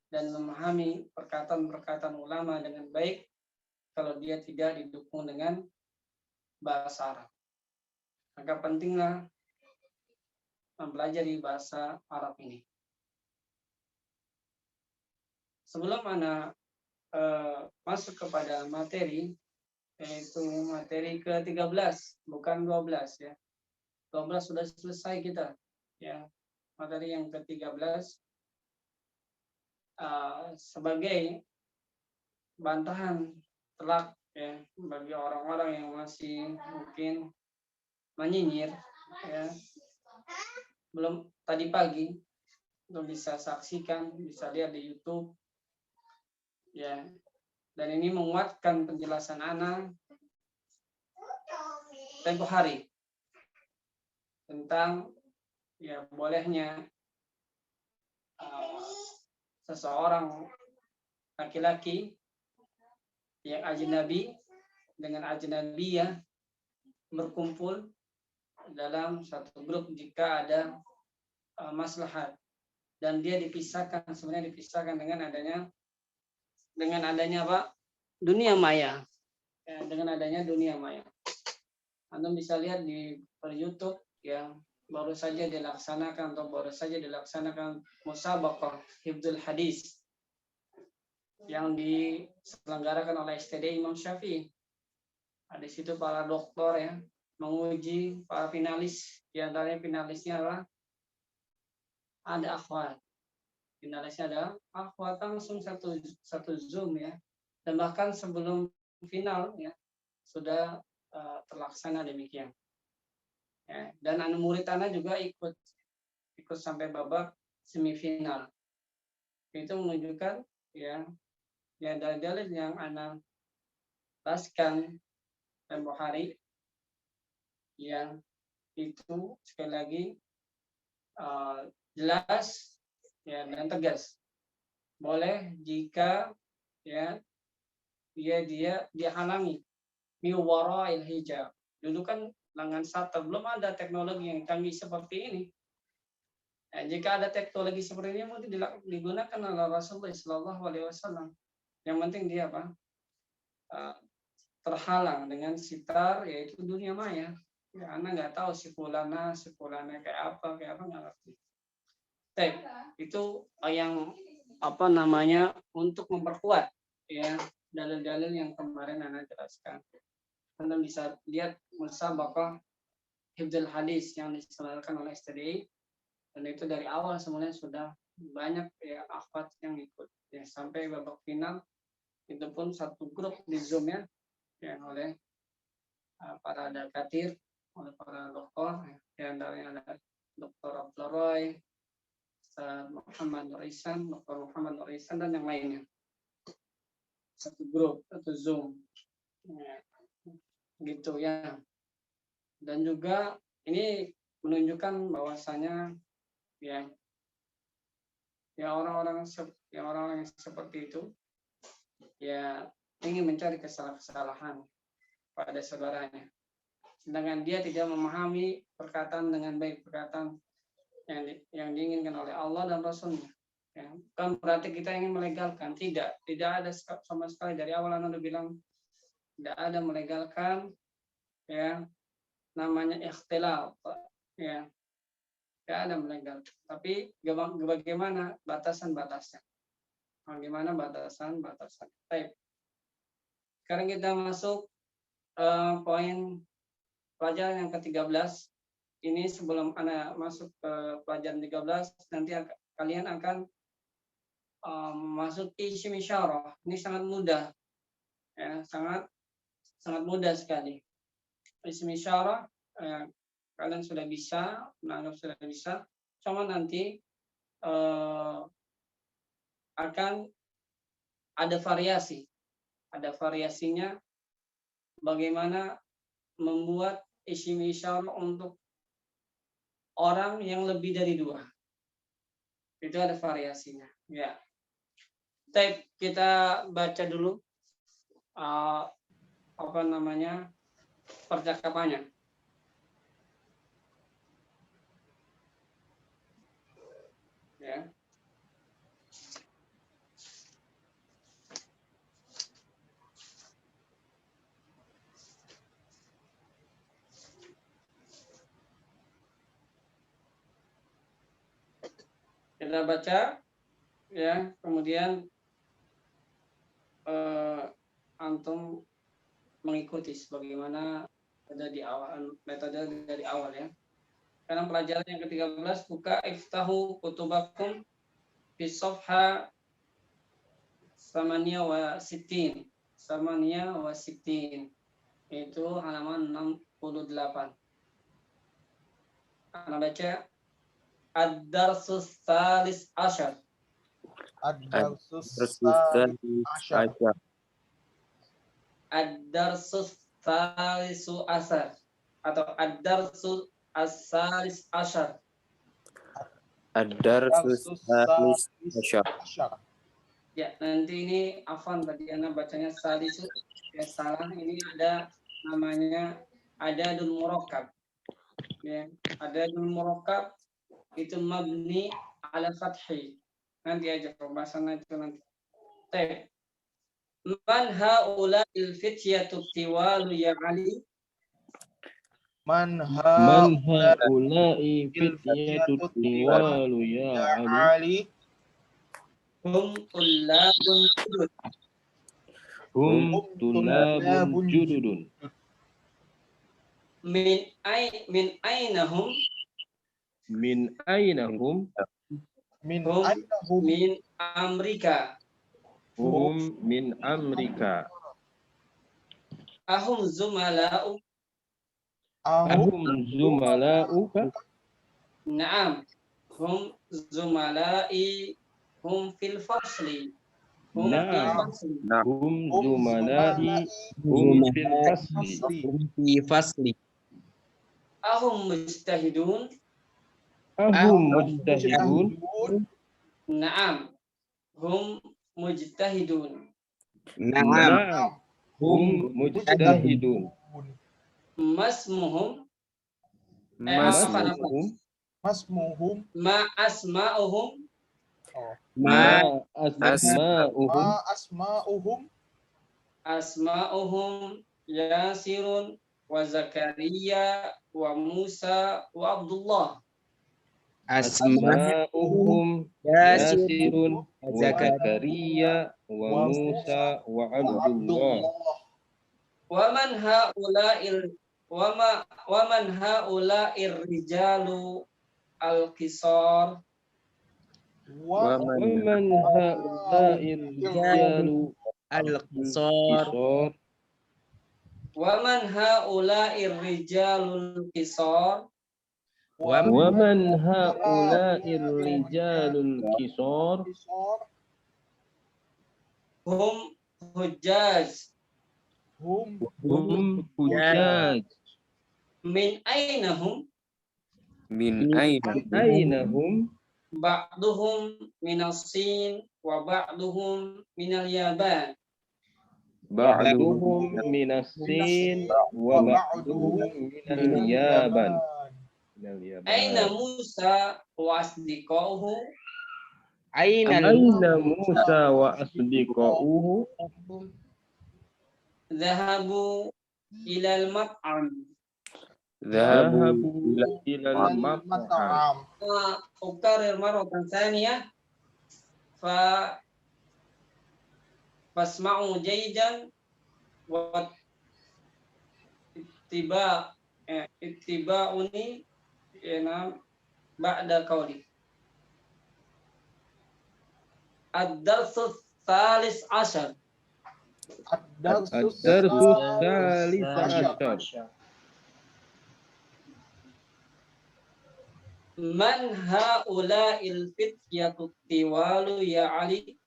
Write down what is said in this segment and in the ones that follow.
dan memahami perkataan-perkataan ulama dengan baik kalau dia tidak didukung dengan bahasa Arab. Maka pentinglah mempelajari bahasa Arab ini. Sebelum Ana masuk kepada materi, yaitu materi ke-13, bukan 12 ya. 12 sudah selesai kita. Ya, materi yang ke-13 sebagai bantahan telak ya bagi orang-orang yang masih mungkin menyinyir ya. Belum tadi pagi itu bisa saksikan, bisa lihat di YouTube ya. Dan ini menguatkan penjelasan Ana tempo hari tentang ya bolehnya seseorang laki-laki yang ajnabi dengan ajnabiyah berkumpul dalam satu grup jika ada maslahat, dan dia sebenarnya dipisahkan dengan adanya apa? Dunia maya. Ya, dengan adanya dunia maya. Anda bisa lihat di YouTube yang baru saja dilaksanakan musabaqah hifdzul hadis yang diselenggarakan oleh STD Imam Syafi'i. Di situ para doktor ya menguji para finalis, di antaranya finalisnya adalah ada akhwat. Finalisnya ada akhwat, langsung satu Zoom ya. Dan bahkan sebelum final ya sudah terlaksana demikian. Ya, dan murid Ana juga ikut sampai babak semifinal. Itu menunjukkan ya dalil-dalil yang Ana jelaskan tempo hari yang itu sekali lagi jelas ya dan tegas. Boleh jika ya dia halangi miwara'il hijab. Dulu kan lengan satar, belum ada teknologi yang canggih seperti ini. Ya, jika ada teknologi seperti ini mungkin digunakan oleh Rasulullah SAW. Yang penting dia terhalang dengan sitar, yaitu dunia maya. Ya, Anda nggak tahu si fulana kayak apa nggak ngerti. Itu yang untuk memperkuat ya dalil-dalil yang kemarin Anda jelaskan. Anda bisa lihat musabaqah hifdzul hadis yang diselenggarakan oleh STDI, dan itu dari awal semuanya sudah banyak ya akhwat yang ikut ya sampai babak final. Itu pun satu grup di Zoom ya yang oleh para dakatir, oleh para doktor ya, antaranya ada Dr. Abdul Roy, Dr. Muhammad Nur Ihsan dan yang lainnya. Satu grup, satu Zoom ya, gitu ya. Dan juga ini menunjukkan bahwasanya ya orang-orang yang seperti itu ya ingin mencari kesalahan pada saudaranya, sedangkan dia tidak memahami perkataan dengan baik, perkataan yang diinginkan oleh Allah dan Rasulnya. Ya, kan berarti kita ingin melegalkan, tidak ada sama sekali. Dari awal Anda bilang tidak ada melegalkan ya namanya ikhtilaf ya, tidak ada melegalkan. Tapi bagaimana batasan-batasnya? Bagaimana batasan-batasan? Baik. Sekarang kita masuk poin pelajaran yang ke-13. Ini sebelum Anda masuk ke pelajaran 13, nanti kalian akan masuk isim isyarah. Ini sangat mudah. Ya, sangat mudah sekali. Isim isyarah kalian sudah bisa, menganggap sudah bisa. Cuma nanti akan ada variasi. Ada variasinya bagaimana membuat isim isyarah untuk orang yang lebih dari 2. Itu ada variasinya. Ya. Kita baca dulu percakapannya. Ya. Anda baca ya, kemudian antum mengikuti sebagaimana metode dari awal ya. Sekarang pelajaran yang ke-13, buka iftahu kutubakum fi safha samania wa sittin. Itu halaman 68. Anda baca ad-darsus tsalis asyar. Ad-darsus Asyar. Ad-darsus tsalisu asar atau ad-darsus as-salis asyar. Ad-darsus asyar. Ya, nanti ini afan tadi Anda bacanya salisu. Ya, salah, ini ada namanya adadul murakkab. Ya, adadul murakkab itu mabni ala fathi. Nanti aja pembahasan itu nanti. Baik. Man haula il fityatu tiwalu ya Ali? Man haula'i fityatu tiwalu ya Ali. Hum tullabun judud. Hum tullabun jududun. Min ainahum? Min ainahum? Min Amerika. Hum min Amerika. Ahum zumala'u? Ahum zumala'uka? Naam. Hum zumala'i hum fil fasli. Na'am. Hum zumala'i hum fil fasli. Ahum mujtahidun? Ahum mujtahidun? Naam. Hum mujtahidun. Na'am. Hum mujtahidun. Masmuhum? Masmuhum. Ma asma'uhum? Ma asma'uhum? Asma'uhum Yasirun wa Zakaria wa Musa wa Abdullah. Asma'uhum Yasirun wa Zakaria wa Musa wa Abdullah. Wa man haula'ir rijalu al-qisar? Wa man haula'ir rijalu al-qisar? Wa man haula'ir rijalul qisar? Wa man haula'ir rijalul qisar? Hum hujjaj. Hum hujjaj. Min ainahum? Min Ainahum? Ba'duhum minas Sin wa ba'duhum minal Yaban. Ba'duhum minas Sin wa ba'duhum minal Yaban. Aina Musa wa asdiqauhu? Aina Musa wa asdiqauhu? Dhahabu ilal mat'am. Dhahabu ilal mat'am. Ukarir maratan tsaniyah fasma'u jaydan wa ittiba'uni ba'da qawli. Ad-darsus tsalis asyar. Ad-darsus tsalis asyar. Man haula'il fityatu tiwalu ya Ali?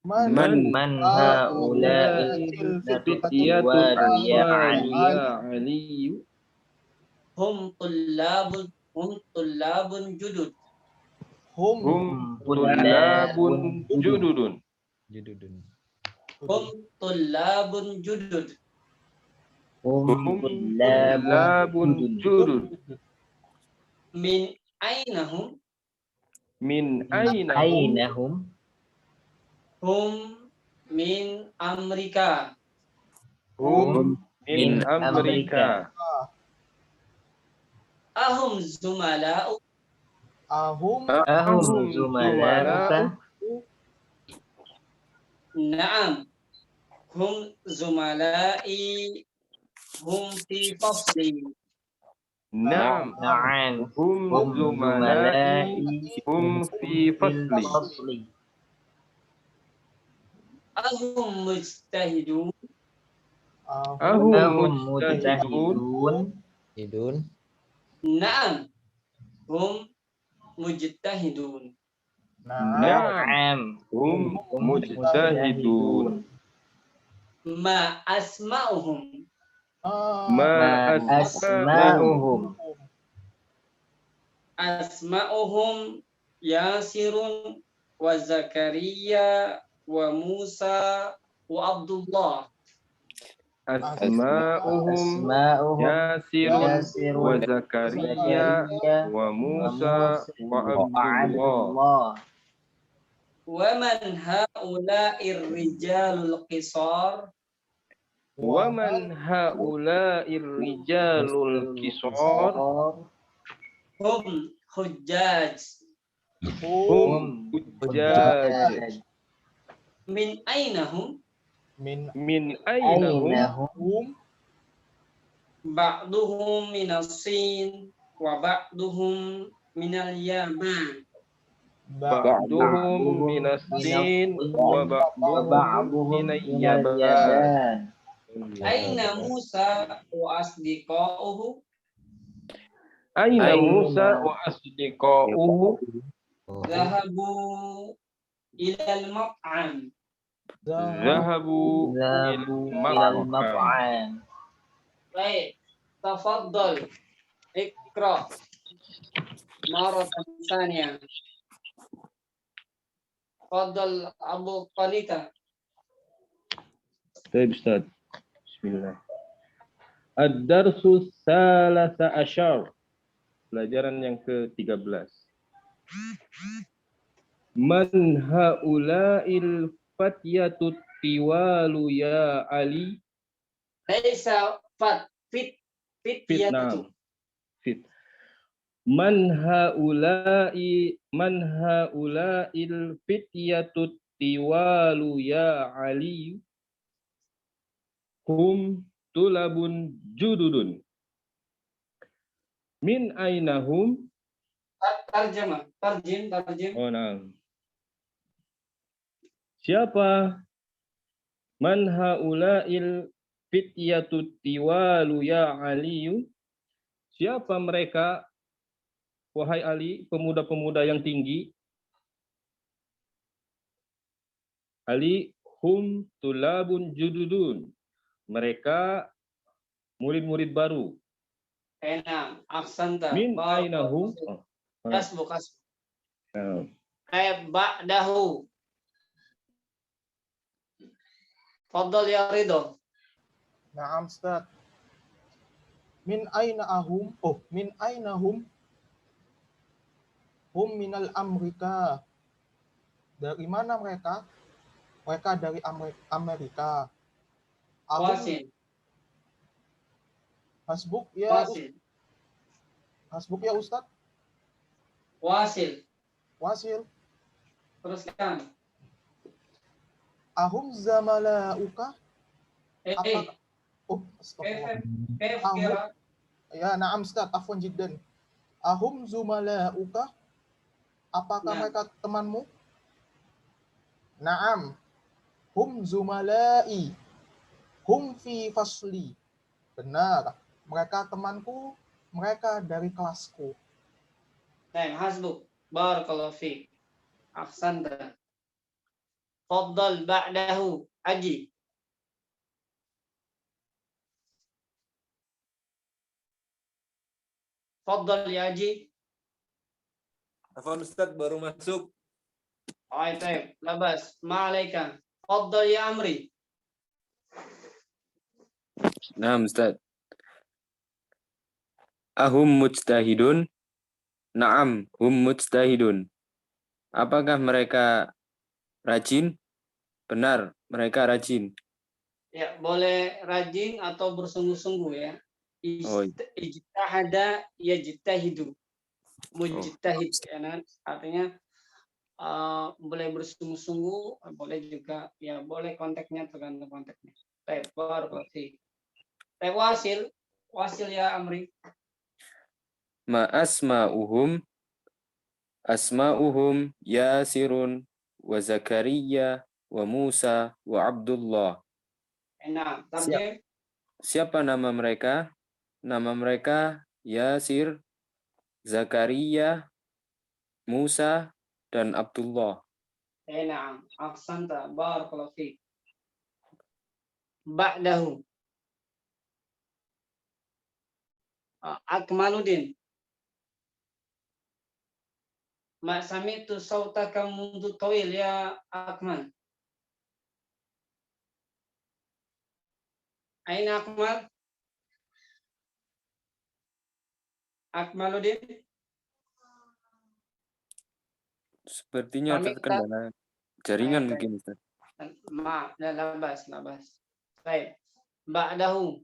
Man haula'il fityatu tiwalu ya Ali? Hum tullabun judud. Hum tullabun jududun. Hum tullabun judud. Hum tullabun judud. Min ainahum? Min ainahum? Hum min Amerika. Hum min Amerika. Ahum zumala'u? Ahum Ahum zumala'uka. Naam. Hum zumala'i hum fi fasli. Na'am. Na'am. Hum Hum zumala'i zumala'i hum fi fil fasli. fasli. Ahum mujtahidun. ahum Ahum Ahum mujtahidun. mujtahidun. Naam. Hum mujtahidun. na'am Na'am. Hum mujtahidun. Ma asma'uhum. Ma Ma asma'uhum. asma'uhum. Asma'uhum Yasirun wa Zakaria wa Musa wa Abdullah. Asma'uhum Asma'uhum Yasirun Yasirun wa Zakaria wa Musa wa Abdullah. Abdullah. Wa man ha'ula'ir rijalul qisar. Wa man ha'ula'ir rijalul qisar. Hum hujjaj. Hum hujjaj. Min ainahum. min Min ainahum. Ainahum. hum Ba'duhum minas-Sin wa ba'duhum minal Yaman. Ba'duhum minas Sin wa ba'duhum Ba'duhum minal minal Yaman. Yaman. Aina Musa wa asdiqa'uhu. Aina Aina Musa wa asdiqa'uhu. Zahabu ilal mat'am. Zahabu Zahabu ilal ilal mat'am. mat'am. Baik, tafaddal. Iqra. Maratan tsaniyah. Tafaddal Abu Qalita. Baik Ustaz. Bismillah. Ad-darsu salasa asyar. Pelajaran yang ke-13. Man haula'il fatyatut tiwalu ya Ali. Laisa fit Fitnah. yatu. Fit. Man haula'il fityatut tiwalu ya Ali. Hum tulabun jududun. Min ainahum. Tarjamah, tarjim. Oh, nah. Siapa? Man haula'il fityatut tiwalu ya Aliyu. Siapa mereka, wahai Ali, pemuda-pemuda yang tinggi? Ali, hum tulabun jududun. Mereka murid-murid baru. Enam, aksanta. Min ainahum. Kasbu. Nah. Ba'dahu. Faddal ya Ridho. na'am Ustaz. Min aina ahum min aina hum minal Amerika. Dari mana mereka? Mereka dari Amerika. Ahum Wasil. hasbuk ya Wasil. hasbuk ya Ustaz. Wasil. Wasil. Teruskan. Ahum zamalauka. Astagfirullah. Astagfirullah. Kira. Ya, na'am Ustaz, afwan jiddan. Ahum zumalauka? Apakah Nah. mereka temanmu? Na'am. Hum zumalai. Hum fi fasli. Benar. Mereka temanku, mereka dari kelasku. Nah, hasbuk. Barakallahu fiik. Ahsanta. Faddal ba'dahu. Aji. Faddal ya Aji. Afwan Ustaz, baru masuk. Baik, labas. Ma'alaika. Faddal ya Amri. Naam Ustaz. Ahum mujtahidun. Naam, hum mujtahidun. Apakah mereka rajin? Benar, mereka rajin. Ya, boleh rajin atau bersungguh-sungguh ya. Oh. Ijtahada yajtahidu. mujtahid, ya kan? Artinya boleh bersungguh-sungguh, boleh juga ya boleh konteksnya tergantung konteksnya. Baik, barakallahu fiik. Baik, wasil ya Amri. Ma asma'uhum Yasirun wa Zakaria wa Musa wa Abdullah. Nah, tarjim. Siapa nama mereka? Nama mereka Yasir, Zakaria, Musa, dan Abdullah. Nah, ahsanta, barakallahu fiik. Ba'dahu. Akmaluddin. Ma sami'tu sautaka mundu tawil ya Akmal. Aina Akmal? Akmaluddin? Sepertinya ada kendala jaringan mungkin, Ustaz. Labas. Baik. Ba'dahu.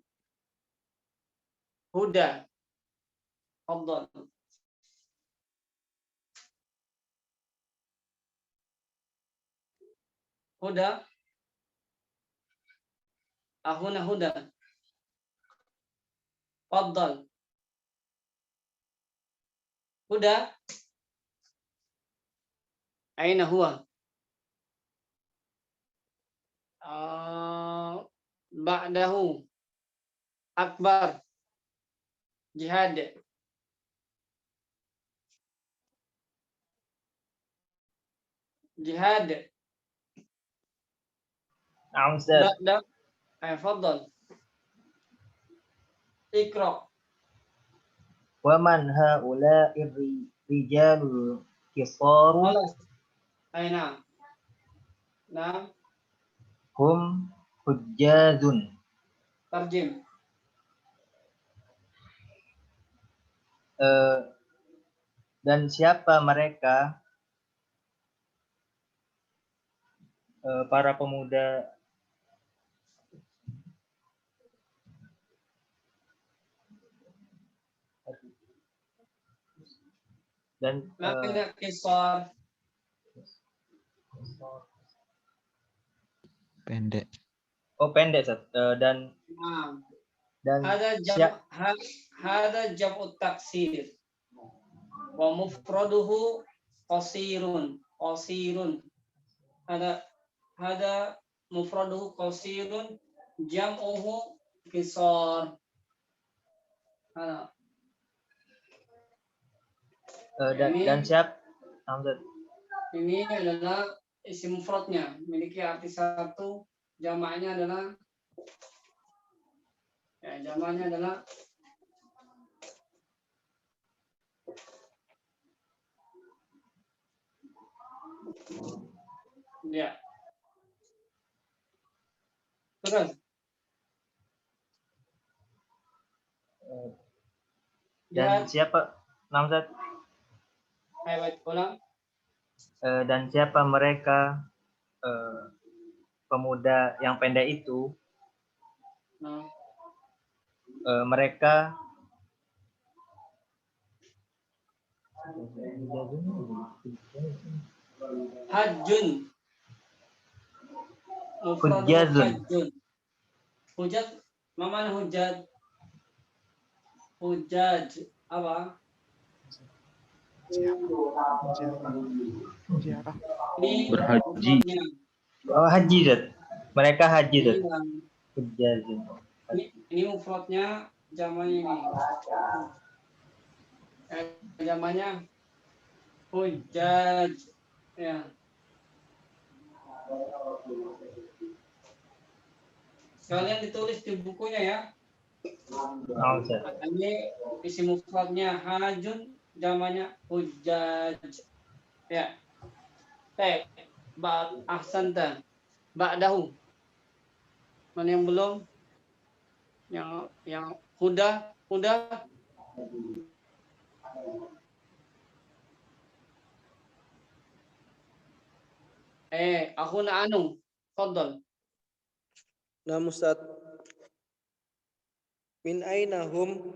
Huda. Afdal. Huda. Ahuna Huda. Afdal. Huda. Aina huwa? Ba'dahu. Akbar. Jihad. نعم أستاذ. Ba'da. Fadal. Iqra. ومن هؤلاء الرجال الكفار Khalas. Aina. Nah, هم حجاج. tarjim. Dan siapa mereka? Para pemuda dan Makna kisar. Pendek. oh pendek Ustaz. Dan Hada jam'ut taksir. Wa mufraduhu qasirun. Hada mufraduhu qasirun, jam'uhu qisar. Dan siapa? Ini adalah isim mufradnya, memiliki arti satu, jamaknya adalah ya. Terus. Dan siapa? Namzat. Dan siapa mereka pemuda yang pendek itu? Mereka Hajjun. Hujjazun. Hujjat, mana hujjat? Hujjaj apa? Berhaji. Oh, haji, Zat. Mereka haji, Zat. Hujjazun. Ini mufradnya jamaknya ini. Jamaknya hujjaj. Ya. Sekalian ditulis di bukunya ya. Ini isim mufradnya hajun, jamaknya hujjaj. Ya. Baik. Ahsanta. Ba'dahu. Mana yang belum? Yang huda. Akhuna Anu. Fadhal. Nah, Ustaz. Min aina hum?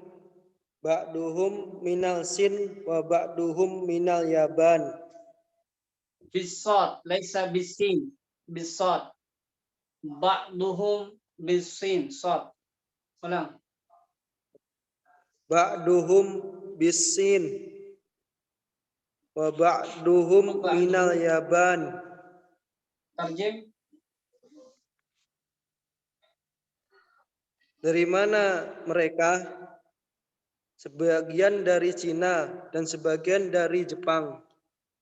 Ba'duhum minal sin wa ba'duhum minal yaban. Bisod, laisa bisin. Bisod. Ba'duhum bisin. Sod. Ulang. Ba'duhum bisin wa ba'duhum minal yaban. Tarjim. Dari mana mereka? Sebagian dari Cina dan sebagian dari Jepang.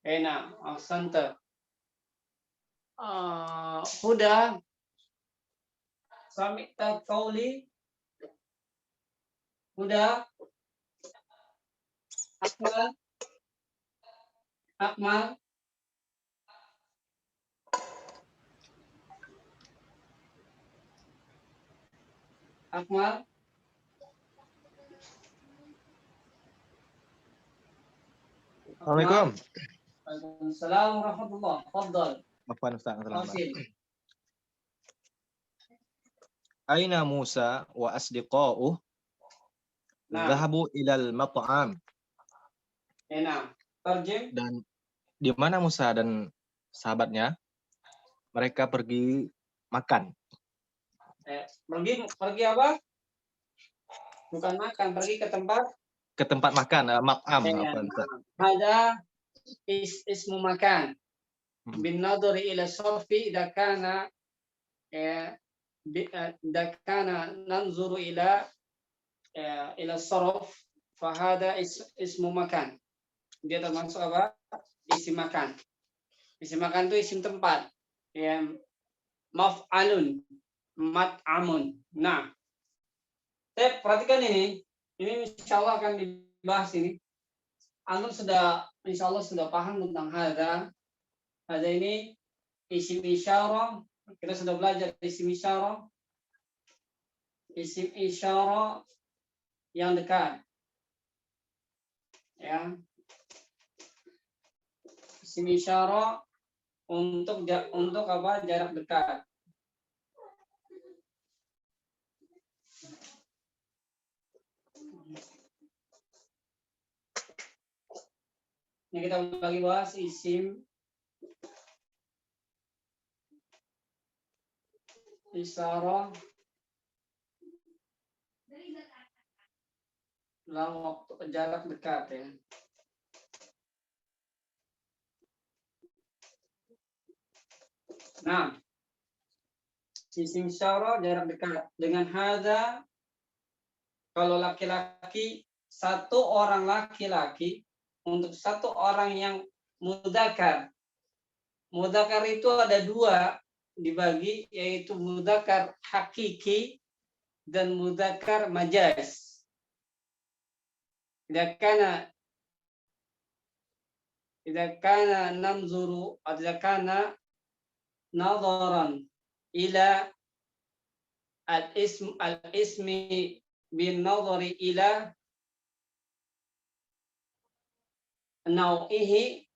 Enak. Ahsanta. Huda. Sami'ta qauli. Huda. Akmal. Akmal. Akmal. Assalamualaikum. Waalaikumsalam warahmatullahi wabarakatuh. Afwan Ustaz. Fasil. Aina Musa wa asdiqa'uh Nah, dhahabu ilal mat'am. enak. Tarjim. Dan di mana Musa dan sahabatnya? Mereka pergi makan. Pergi apa? Bukan makan, pergi ke tempat. Ke tempat makan, mat'am. Ada ismu makan. Bin nadhari ila sarfi idza kana nanzuru ila sarf fa hada ismu makan. Dia termasuk apa? Isim makan. Isim makan itu isim tempat. Ya, maf'alun, mat'amun. Nah, perhatikan ini insya Allah akan dibahas ini. Antum insya Allah sudah paham tentang hada. Hada ini isim isyarah. Kita sudah belajar isim isyarah. Isim isyarah yang dekat. Ya. Isim isyarah untuk apa? Jarak dekat. Ini kita lagi bahas isim isyarah dalam waktu jarak dekat ya. Nah, isim isyarah jarak dekat dengan hadza. Kalau laki-laki, satu orang laki-laki untuk satu orang yang mudzakkar. Mudzakkar itu ada dua dibagi, yaitu mudzakkar hakiki dan mudzakkar majaz. Idza kana namzuru idza kana nadaran ila al-ismi bin nadhari ila nau'ihi,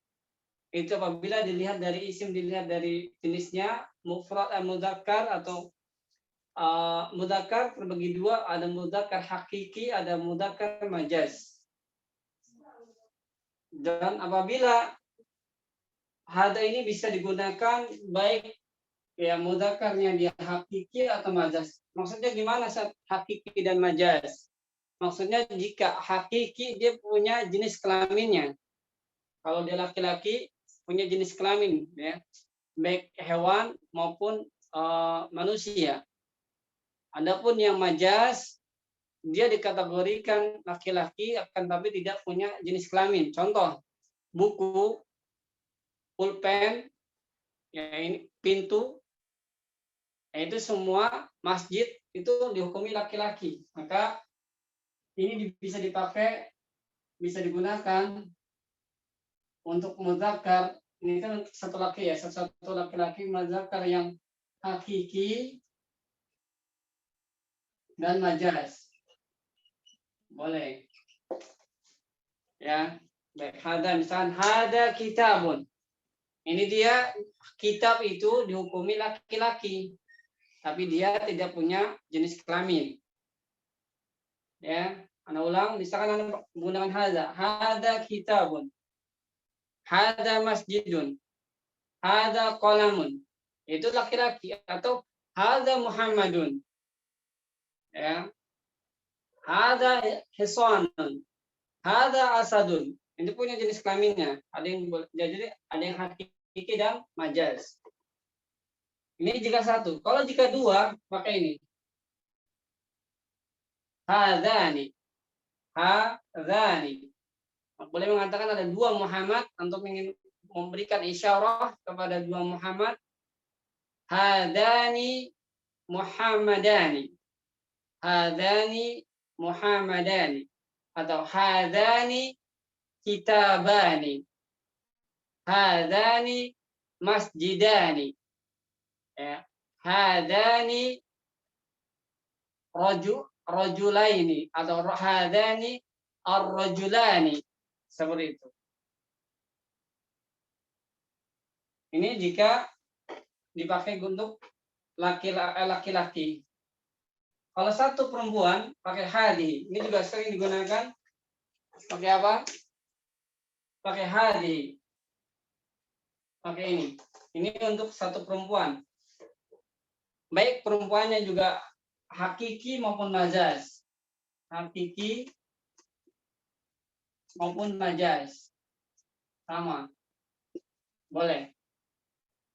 itu apabila dilihat dari isim, dilihat dari jenisnya, mufrad mudzakkar atau mudzakkar terbagi dua, ada mudzakkar hakiki, ada mudzakkar majaz. Dan apabila hada ini bisa digunakan baik ya mudzakarnya dia hakiki atau majaz. Maksudnya gimana saat hakiki dan majaz? Maksudnya jika hakiki dia punya jenis kelaminnya. Kalau dia laki-laki punya jenis kelamin ya, baik hewan maupun manusia. Adapun yang majaz dia dikategorikan laki-laki akan tapi tidak punya jenis kelamin. Contoh, buku, pulpen, ya ini pintu, ya itu semua masjid itu dihukumi laki-laki. Maka ini bisa dipakai, bisa digunakan untuk mudzakkar. Ini kan satu laki ya, satu laki-laki mudzakkar yang hakiki dan majaz. Boleh. Ya, baik. Hada misalkan hada kitabun. Ini dia kitab itu dihukumi laki-laki, tapi dia tidak punya jenis kelamin. Ya, Anda ulang, misalkan Anda menggunakan hadza kitabun, hadza masjidun, hadza qalamun. Itu laki-laki, atau hadza Muhammadun. Ya. Hadza hisanun, hadza asadun. Itu punya jenis kelaminnya. Ada yang jadi ada yang hakiki dan majaz. Ini jika satu. Kalau jika dua, maka ini. Hadzani. Hadzani. Boleh mengatakan ada dua Muhammad untuk ingin memberikan isyarah kepada dua Muhammad. Hadzani Muhammadani. Hadzani Muhammadani. Atau hadzani kitabani. Hadzani masjidani. Ya. Hadani rajulaini atau hadani ar-rajulani, seperti itu. Ini jika dipakai untuk laki-laki. Kalau satu perempuan pakai hadi, ini juga sering digunakan pakai apa? Pakai hadi. Pakai ini. Ini untuk satu perempuan. Baik perempuannya juga hakiki maupun majaz. Hakiki maupun majaz. Sama. Boleh.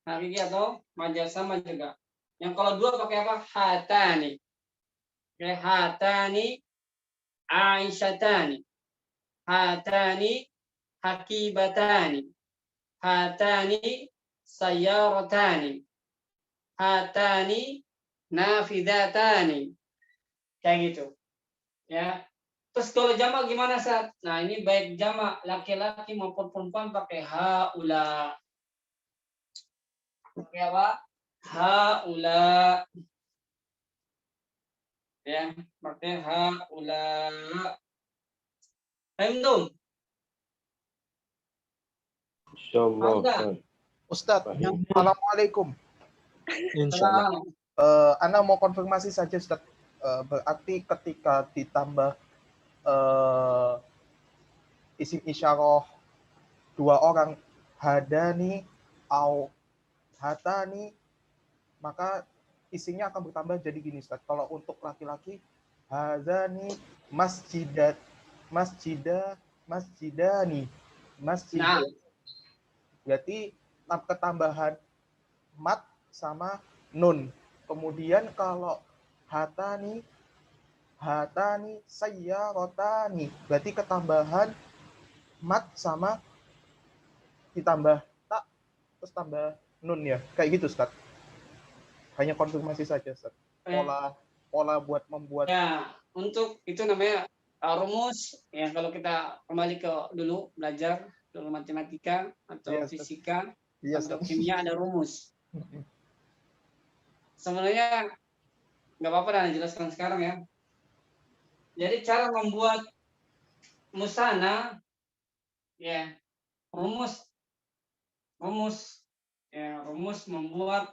Hakiki atau majaz sama juga. Yang kalau dua pakai apa? Hatani. Oke, hatani aisyatani. Hatani hakibatani. Hatani sayyaratani. Hatani nafidatani. Kayak gitu. Ya. Terus kalau jamak gimana, Sat? Nah, ini baik jamak laki-laki maupun perempuan pakai haula. Pakai apa? Haula. Ya, pakai haula. Paham tuh? Insyaallah. Ustaz, assalamualaikum. Insyaallah. Anda mau konfirmasi saja, Ustaz. Berarti ketika ditambah isim isyarah dua orang, hadani au hatani, maka isimnya akan bertambah jadi gini, Ustaz. Kalau untuk laki-laki, hadani masjidani. Nah, berarti ketambahan mat sama nun. Kemudian kalau hatani sayyarotani, berarti ketambahan mat sama ditambah tak terus tambah nun ya. Kayak gitu, Ustaz. Hanya konfirmasi saja, Ustaz. Pola buat membuat. Ya, untuk itu namanya rumus. Ya, kalau kita kembali ke dulu belajar dulu matematika atau fisika atau kimia, ada rumus. Sebenarnya nggak apa-apa dan jelaskan sekarang ya. Jadi cara membuat musana, ya rumus membuat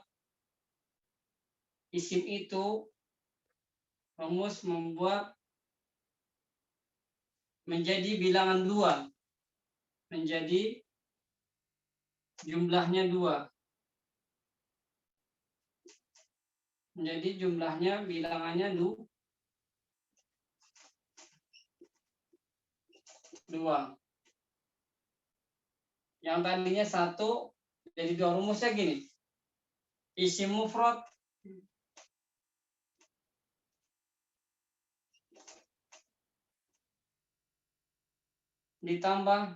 isim itu, rumus membuat menjadi bilangan dua, menjadi jumlahnya dua. Menjadi jumlahnya bilangannya dua. Yang tadinya satu jadi dua. Rumusnya gini. Isim mufrad ditambah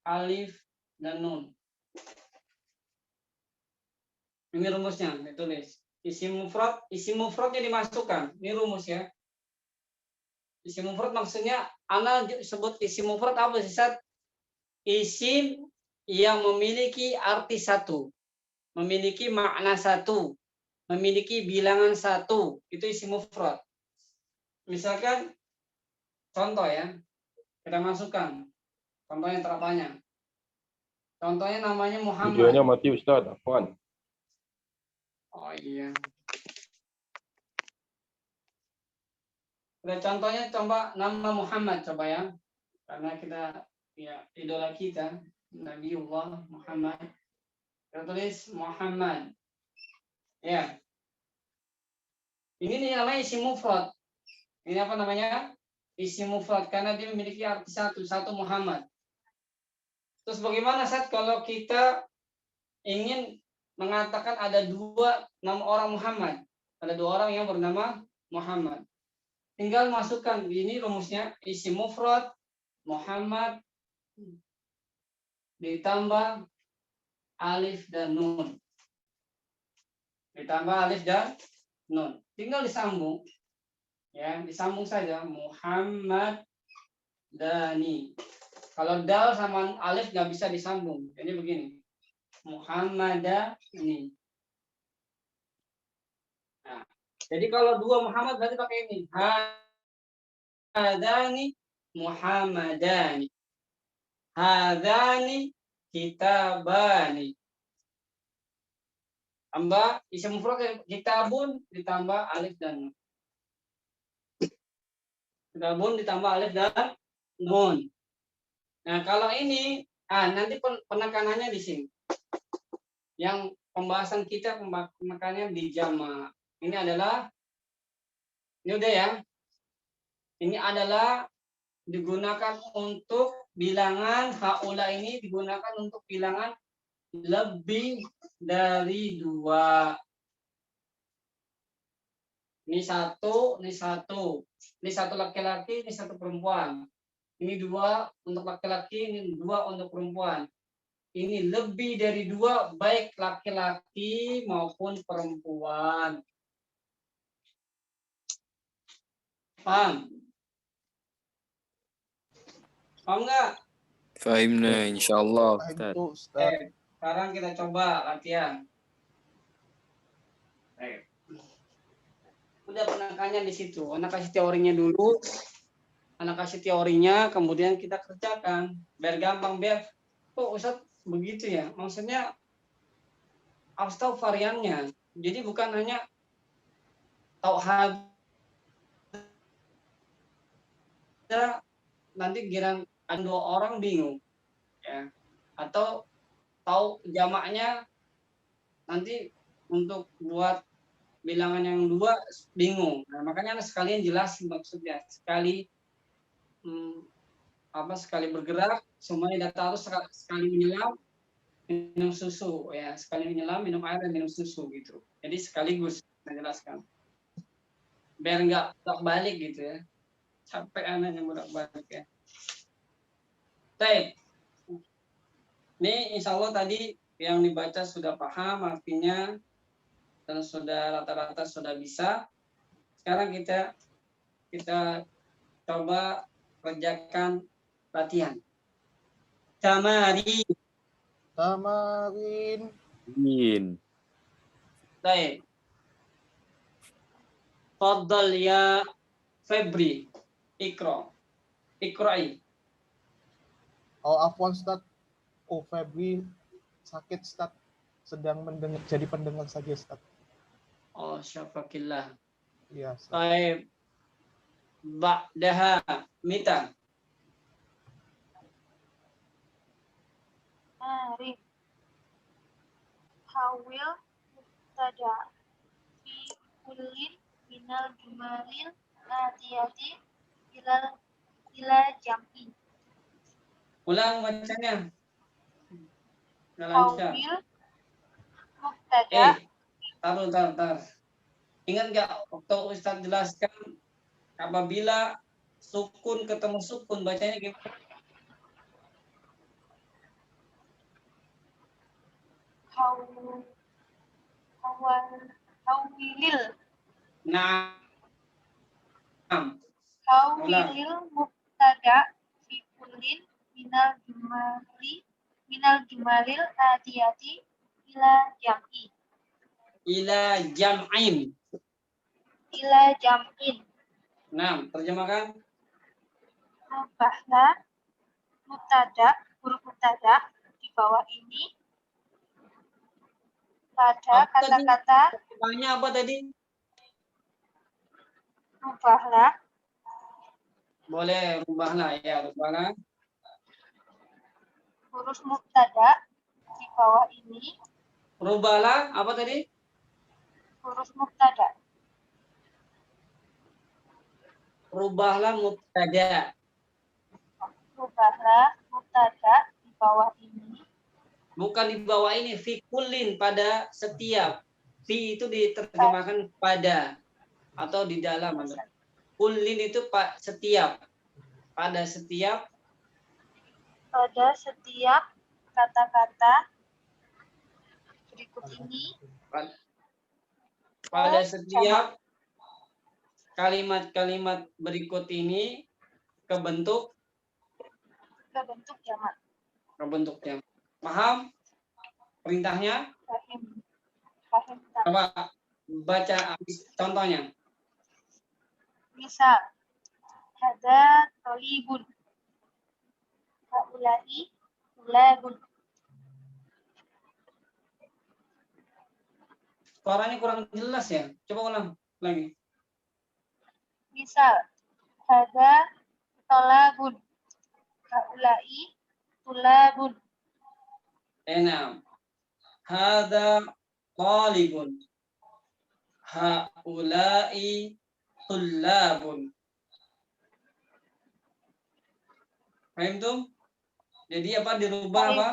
alif dan nun. Ini rumusnya, ditulis. Isim mufradnya dimasukkan. Ini rumus ya. Isim mufrad maksudnya, ana sebut isim mufrad apa sih, Sat? Isim yang memiliki arti satu, memiliki makna satu, memiliki bilangan satu. Itu isim mufrad. Misalkan contoh ya, kita masukkan contoh yang terapanya. Contohnya namanya Muhammad. Videonya mati, Ustaz. Afwan. Oh iya. Udah contohnya coba nama Muhammad coba ya. Karena kita ya idola kita Nabiullah Muhammad. Kita tulis Muhammad. Ya. Ini nih namanya isim mufrad. Ini apa namanya? Isim mufrad karena dia memiliki arti satu Muhammad. Terus bagaimana saat kalau kita ingin mengatakan ada dua nama orang Muhammad, ada dua orang yang bernama Muhammad. Tinggal masukkan ini rumusnya isim mufrad Muhammad ditambah alif dan nun. Ditambah alif dan nun. Tinggal disambung. Ya, disambung saja Muhammad Dani. Kalau dal sama alif nggak bisa disambung. Jadi begini. Muhammadani. Nah, jadi kalau dua Muhammad berarti pakai ini. Hadani Muhammadani. Hadani kitabani. Tambah isim mufrad kitabun ditambah alif dan nun. Kitabun ditambah alif dan nun. Nah, kalau ini nanti penekanannya di sini. Yang pembahasan kita penekanannya di jama. Ini udah ya. Ini adalah digunakan untuk bilangan haula ini digunakan untuk bilangan lebih dari 2. Ini satu. Ini satu laki-laki, ini satu perempuan. Ini 2 untuk laki-laki, ini 2 untuk perempuan. Ini lebih dari 2 baik laki-laki maupun perempuan. Paham? Paham nggak? Fahimna insyaallah. Itu Ustaz. Sekarang kita coba latihan. Udah penekanannya di situ. Anak kasih teorinya dulu. Anak kasih teorinya, kemudian kita kerjakan. Biar gampang, biar Ustaz begitu ya. Maksudnya harus tahu variannya. Jadi bukan hanya tahu nanti giran ada 2 orang bingung. Ya. Atau tahu jamaknya nanti untuk buat bilangan yang 2 bingung. Nah, makanya sekalian jelasin maksudnya. Sekali sekali bergerak semuanya data harus sekali menyelam minum susu ya, sekali menyelam minum air dan minum susu gitu. Jadi sekaligus saya jelaskan. Biar nggak bolak-balik gitu ya. Capek anaknya bolak-balik ya. Baik. Ini insya Allah tadi yang dibaca sudah paham artinya dan sudah rata-rata sudah bisa. Sekarang kita coba kerjakan latihan. Tamarin. Baik. Fadhal ya Febri. Iqra'i. Oh, afwan Ustaz. Oh, Febri sakit Ustaz. Sedang jadi pendengar saja Ustaz. Oh, syafakillah. Iya, Ustaz. Baik. Ba'daha Mita. Arif. Hawil mubtada fi kullin minal jumalil atiyati ila jam'i. Ulang bacanya. Hawil mubtada. Taruh. Ingat nggak waktu Ustaz jelaskan apabila sukun ketemu sukun bacanya gimana? Hawilil. Naam. Hawilil mubtada fi kullin minal jumalil atiyati ila jam'i. Ila jam'in. Nah, terjemahkan. Rubahlah huruf mubtada di bawah ini pada kata-kata. Banyak apa tadi? Rubahlah Boleh rubahlah ya, rubahlah. Huruf mubtada di bawah ini. Rubahlah apa tadi? Huruf mubtada. Rubahlah mubtada. Rubahlah mubtada di bawah ini. Bukan di bawah ini, fi kullin, pada setiap. Fi itu diterjemahkan pada atau di dalam. Kullin itu setiap. Pada setiap. Pada setiap kata-kata berikut ini. Pada setiap kalimat-kalimat berikut ini kebentuk jamak. Kebentuk jamak. Paham perintahnya? Paham. Coba baca contohnya. Misal, ada tolibun, haulai tulabun. Suaranya kurang jelas ya. Coba ulang lagi. Misal, ada tolabun, haulai tulabun. Enam. Hada talibun. Haulai tullabun. Paham tuh? Jadi apa dirubah apa?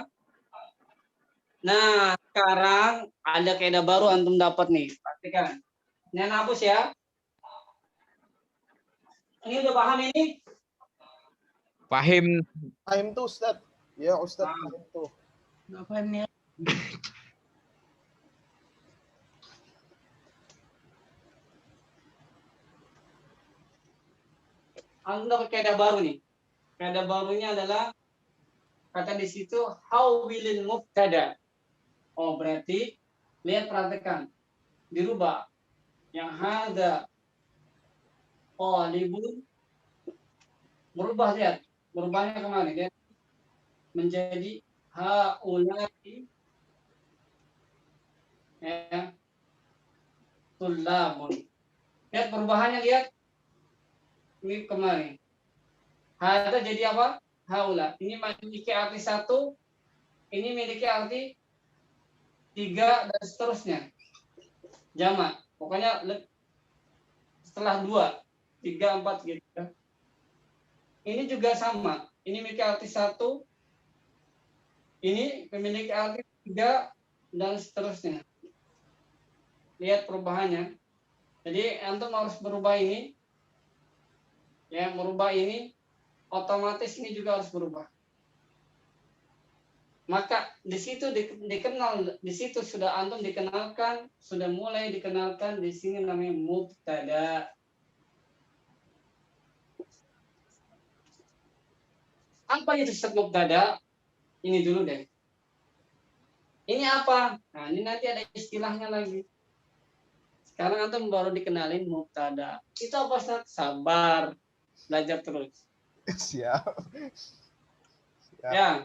Nah, sekarang ada kaidah baru antum dapat nih. Praktikan. Ini hapus ya. Ini udah paham ini? Fahim. Paham tuh Ustaz. Ya Ustaz, paham tuh. Nggak paham ya. Antum dapat kaidah baru nih. Kaidah barunya adalah kata di situ hawilil mubtada. Oh, berarti lihat, perhatikan. Dirubah. Yang hada talibun, berubah, lihat. Berubahnya kemana dia? Menjadi haulai ya tullabun. Lihat perubahannya, lihat. Ini kemarin. Hada jadi apa? Haula. Ini memiliki arti satu, ini memiliki arti tiga, dan seterusnya. Jamak. Pokoknya setelah 2, 3, 4 gitu. Ini juga sama. Ini memiliki arti satu, ini memiliki arti 3, dan seterusnya. Lihat perubahannya. Jadi antum harus berubah ini. Ya, merubah ini, otomatis ini juga harus berubah. Maka di situ dikenal, di situ sudah antum dikenalkan, sudah mulai dikenalkan di sini namanya mubtada. Apa itu mubtada? Ini dulu deh. Ini apa? Nah, ini nanti ada istilahnya lagi. Sekarang antum baru dikenalin mubtada. Itu apa, Ustaz? Sabar. Belajar terus. Siap. Ya.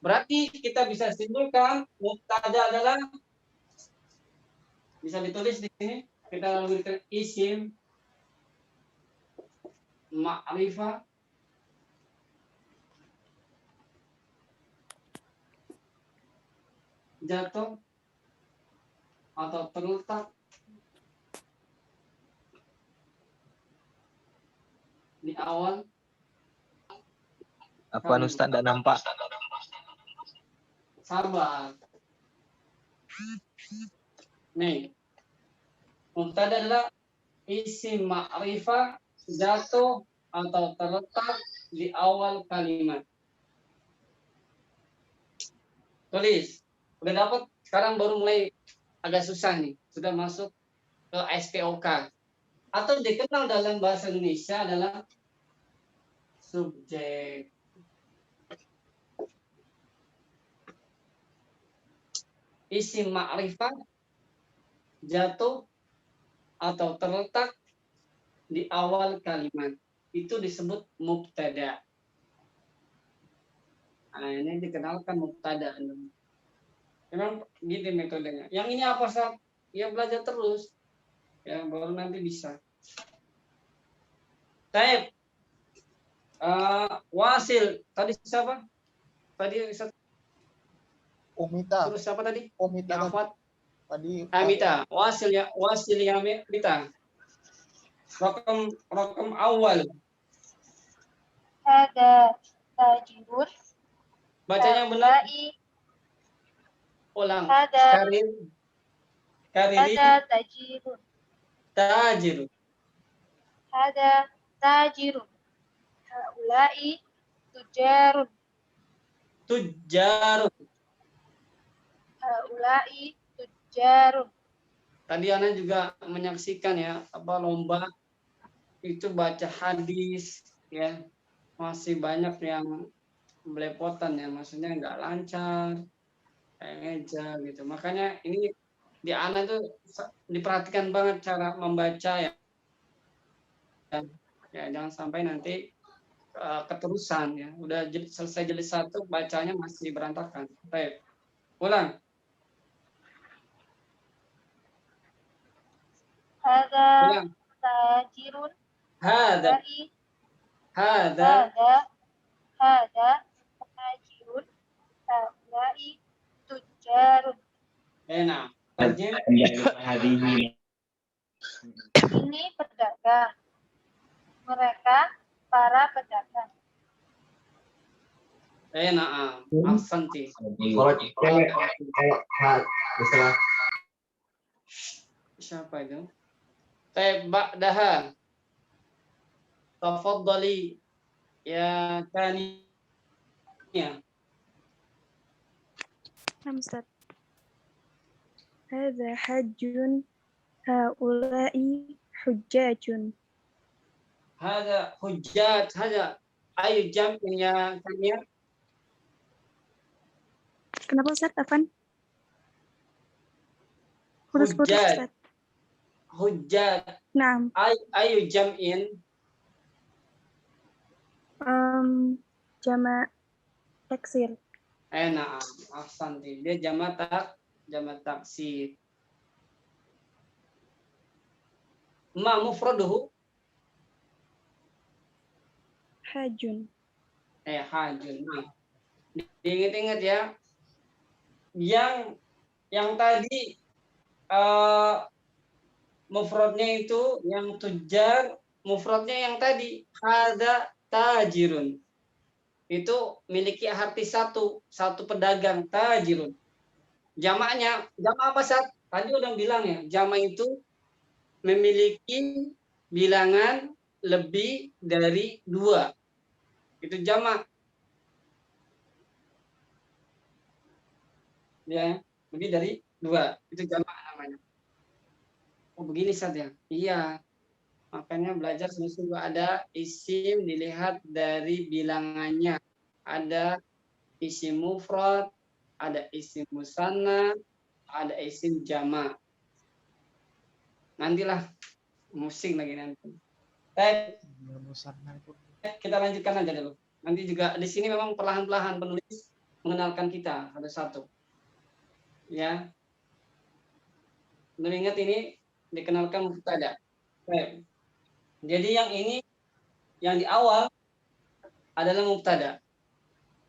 Berarti kita bisa simpulkan mubtada adalah, bisa ditulis di sini, kita berikan isim ma'rifah jatuh atau terletak di awal. Apaan Ustaz? Tidak nampak. Sabar. Nih, mubtada adalah isim ma'rifah jatuh atau terletak di awal kalimat. Tulis. Udah dapat? Sekarang baru mulai agak susah nih. Sudah masuk ke SPOK. Atau dikenal dalam bahasa Indonesia adalah subjek. Isim ma'rifah jatuh atau terletak di awal kalimat. Itu disebut mubtada. Nah, ini dikenalkan mubtada. Memang gitu metodenya. Yang ini apa, Sab? Ya belajar terus. Ya, baru nanti bisa. Taib. Wasil. Tadi siapa? Tadi Umita. terus siapa tadi? Umita Yang akhwat tadi. Amita. Wasil ya Amita. Rokam awal. Hada tajirun. Bacanya benar. Haulai. Ulang. Hada. Kariri. Hada tajirun. Tajir. Hada tajirun. Haulai tujarun. Tujarun. Haulai tujarun. Tadi Ana juga menyaksikan ya lomba itu baca hadis ya, masih banyak yang belepotan ya, maksudnya nggak lancar kayak ngeja gitu. Makanya ini di Ana tuh diperhatikan banget cara membaca ya, jangan sampai nanti keterusan ya, udah selesai jilid 1 bacanya masih berantakan. Baik, ulang. Hada tajirun. Hada Tajirun. Haulai tujarun. enak. Tajir. Ini pedagang. Mereka para pedagang. Enak. Ahsanti. Kalau cewek, misalnya Siapa itu? Ba'daha. Tafaddali ya Tania. نعم أستاذ. هذا حج هؤلاء حجاج. Hada hujjat. Hada ayu jamnya Tania. Kenapa Ustaz? Afan? Putus-putus Hujjat. Ustaz. Hujjat. Naam. Ayu jam'in. Jama' taksir. Enak. Ahsanti. Dia jamak taksir. Ma mufraduhu. Hajun. Hajun. Nah, diingat-ingat ya. Yang tadi mufradnya itu yang tujar, mufradnya yang tadi hada tajirun. Itu miliki arti satu pedagang, tajirun. Jamaknya, jamak apa Sat? Tadi udah bilang ya, jamak itu memiliki bilangan lebih dari 2. Itu jamak. Ya, lebih dari 2. Itu jamak namanya. Oh begini Sat ya? Iya. Makanya belajar semestinya ada isim dilihat dari bilangannya. Ada isim mufrad, ada isim musanna, ada isim jama'. Nantilah musing lagi nanti. Baik, kita lanjutkan aja dulu. Nanti juga di sini memang perlahan-lahan penulis mengenalkan kita satu-satu. Ya. Belum ingat ini dikenalkan mubtada. Baik. Jadi yang ini yang di awal adalah mubtada.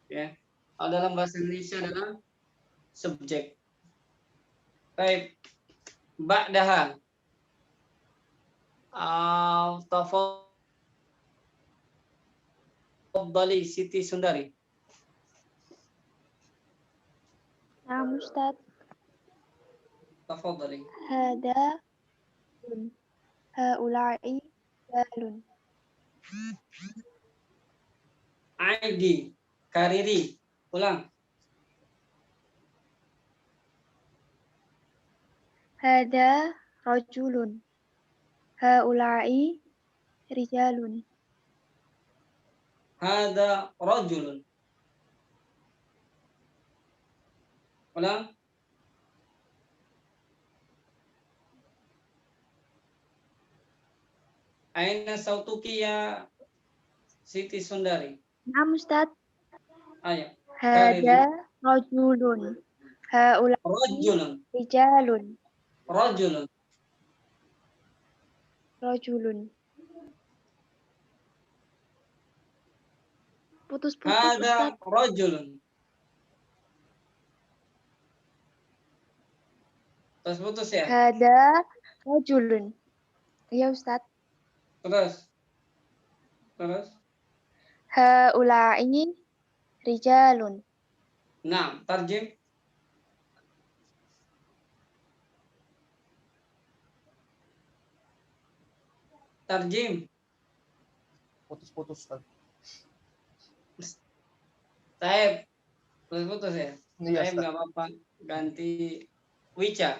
Ya. Dalam bahasa Indonesia adalah subjek. Baik. Ba'daha. Tafaddali Siti Sundari. Naam Ustaz. Tafaddali. Hada haula'i dalun. Aidi Kariri. Ulang. Hada rajulun. Haula'i rijalun. Hada rajulun. Ulang. Aina sautuki ya Siti Sundari. Naam Ustaz. Ayo. Hada rajulun. Haula'i Rajulun. rijalun. Rajulun. Rajulun. Putus-putus Hada Ustaz. rajulun. Putus ya. Hada rajulun. Iya Ustaz. Terus. Haula'i rijalun. Nah, tarjim. Tarjim. Putus-putus Ustaz. Taib. Putus ya. Iya Taib Ustaz. nggak apa-apa. Ganti Wica.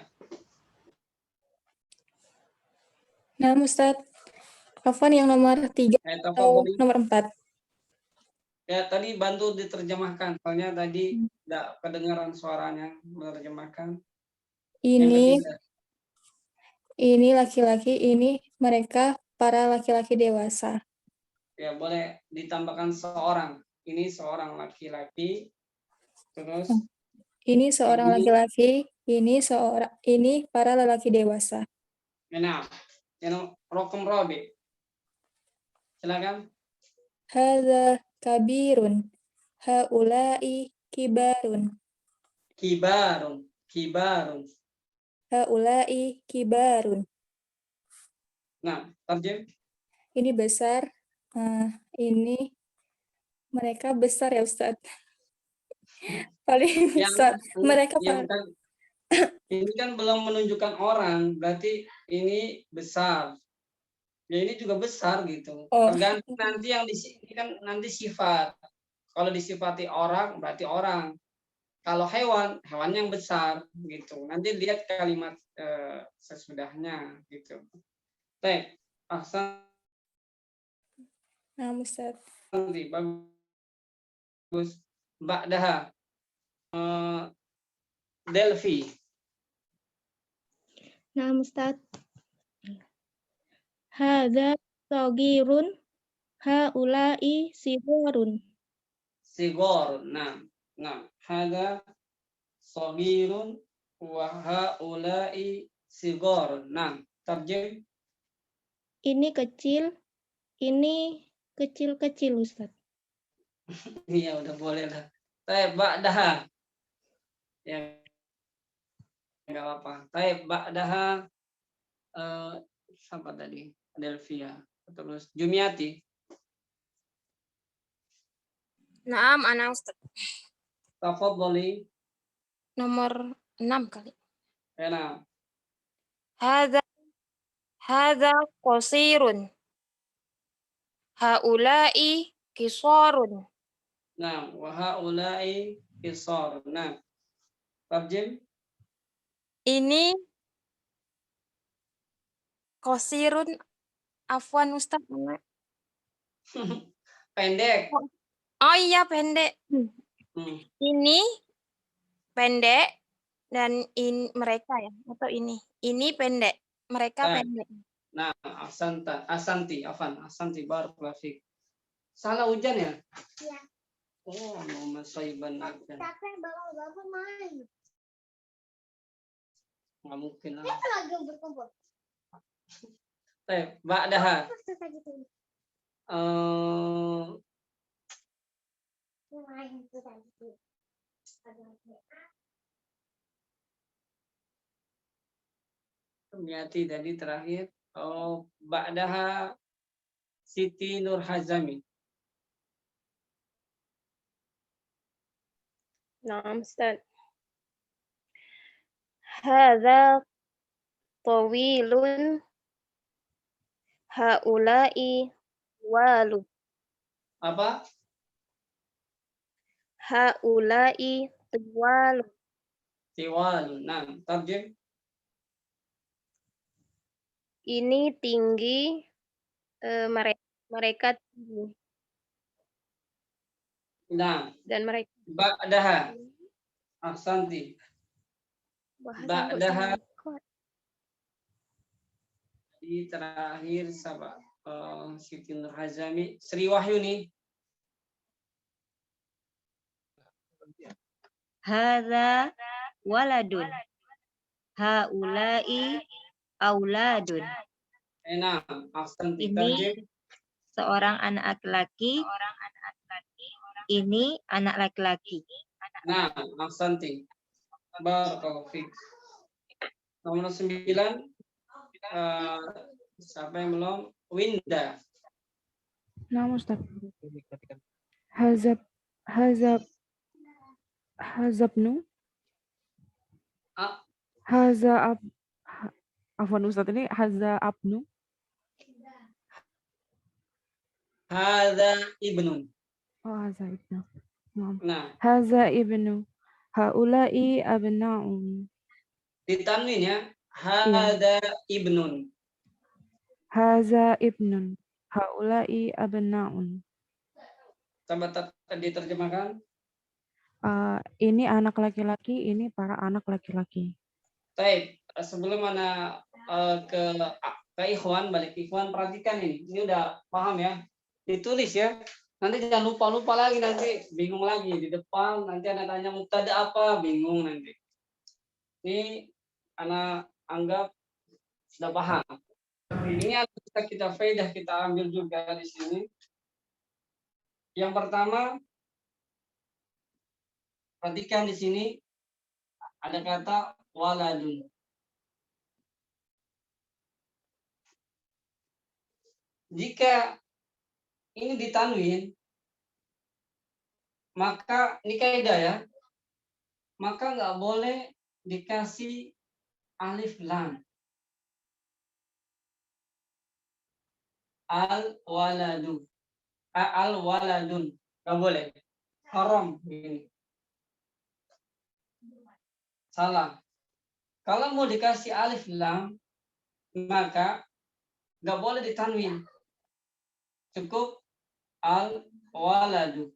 Nah, Ustaz. Afwan yang nomor 3 atau Tafadhali. nomor 4? Ya, tadi bantu diterjemahkan. Soalnya tadi tidak kedengaran suaranya menerjemahkan. Yang Ini ketiga. ini laki-laki, ini mereka para laki-laki dewasa. Ya, boleh ditambahkan seorang. Ini seorang laki-laki. Terus Ini seorang ini laki-laki, ini para lelaki dewasa. Nah, yang rokem robi. Silakan. Hadza kabirun. Haula'i kibarun. Kibarun. Haula'i kibarun. Nah, tarjim. Ini besar. Ini mereka besar ya Ustaz. Paling besar. Mereka ini kan belum menunjukkan orang, berarti ini besar. Ya ini juga besar gitu. Tergantung nanti yang ini kan nanti sifat. Kalau disifati orang berarti orang. Kalau hewan, hewan yang besar gitu. Nanti lihat kalimat sesudahnya gitu. Baik, ahsan. Nah, Ustaz. Bagus. Ba'daha. Delphi. Nah, Ustaz. Hadza sagirun. Haula'i sigorun. Sigorun. Nah, hadza sagirun wa haula'i sigorun. Nah, tarjim. Ini kecil, ini kecil-kecil Ustaz. Iya, udah boleh lah. Taib ba'daha. Ya, nggak apa-apa. Taib ba'daha. Siapa tadi? Delvia. Terus Jumiati. Naam, ana Ustaz. Tafadhali. Nomor 6 kali. Enak. Hadza qasirun. Haula'i qisarun. Nah, wa haula'i qisar. Nah. Tarjim. Ini qasirun, afwan Ustaz. Pendek. Oh iya, pendek. Ini pendek dan mereka ya, atau ini. Ini pendek, mereka pendek. Nah, asanti barakallahu fiik. Salah hujan ya? Iya. Oh, mau masaiban aja. Nggak mungkin lah. Lagi berkumpul. Baik, ba'daha. Jumiati tadi terakhir. Ba'daha Siti Nur Hazami. Naam Ustaz. Hadza tawilun. Haula'i walu. Apa? Haula'i tiwalu. Tiwalu. Nah, tarjim. Ini tinggi, mereka tinggi. Nah, dan mereka ba'daha. Ahsanti. Ba'daha. Di terakhir sahabat Siti Nur Hazami. Sri Wahyuni. Hadza waladun. Haula'i auladun. Enak, ahsanti. Ini seorang anak laki-laki. Ini anak laki-laki. Nah, ahsanti. Barakallahu fiik. Nomor 9, siapa yang belum? Winda. Nah, Ustaz. Hazabnu. Afwan Ustaz, ini haza abnu. Hadza ibnu. Oh, haza ibnu. Nah, Haza ibnu. Haula'i abna'un. ditanwin ya. Hadza ibnun. Haza ibnun. Haula'i abna'un. Coba diterjemahkan. Ini anak laki-laki, ini para anak laki-laki. Baik, sebelum mana ke ikhwan, balik ikhwan, perhatikan ini. Ini udah paham ya? Ditulis ya. Nanti jangan lupa lagi, nanti bingung lagi di depan. Nanti anak tanya mubtada apa, bingung nanti. Ini anak anggap sudah paham. Ini bisa kita faedah, kita ambil juga di sini. Yang pertama, perhatikan di sini ada kata waladun. Jika ini ditanwin, maka ini kaidah ya. Maka nggak boleh dikasih alif lam. Al-waladun. Al-waladun. Nggak boleh. Haram ini. Salah. Kalau mau dikasih alif lam, maka nggak boleh ditanwin. Cukup al-waladu.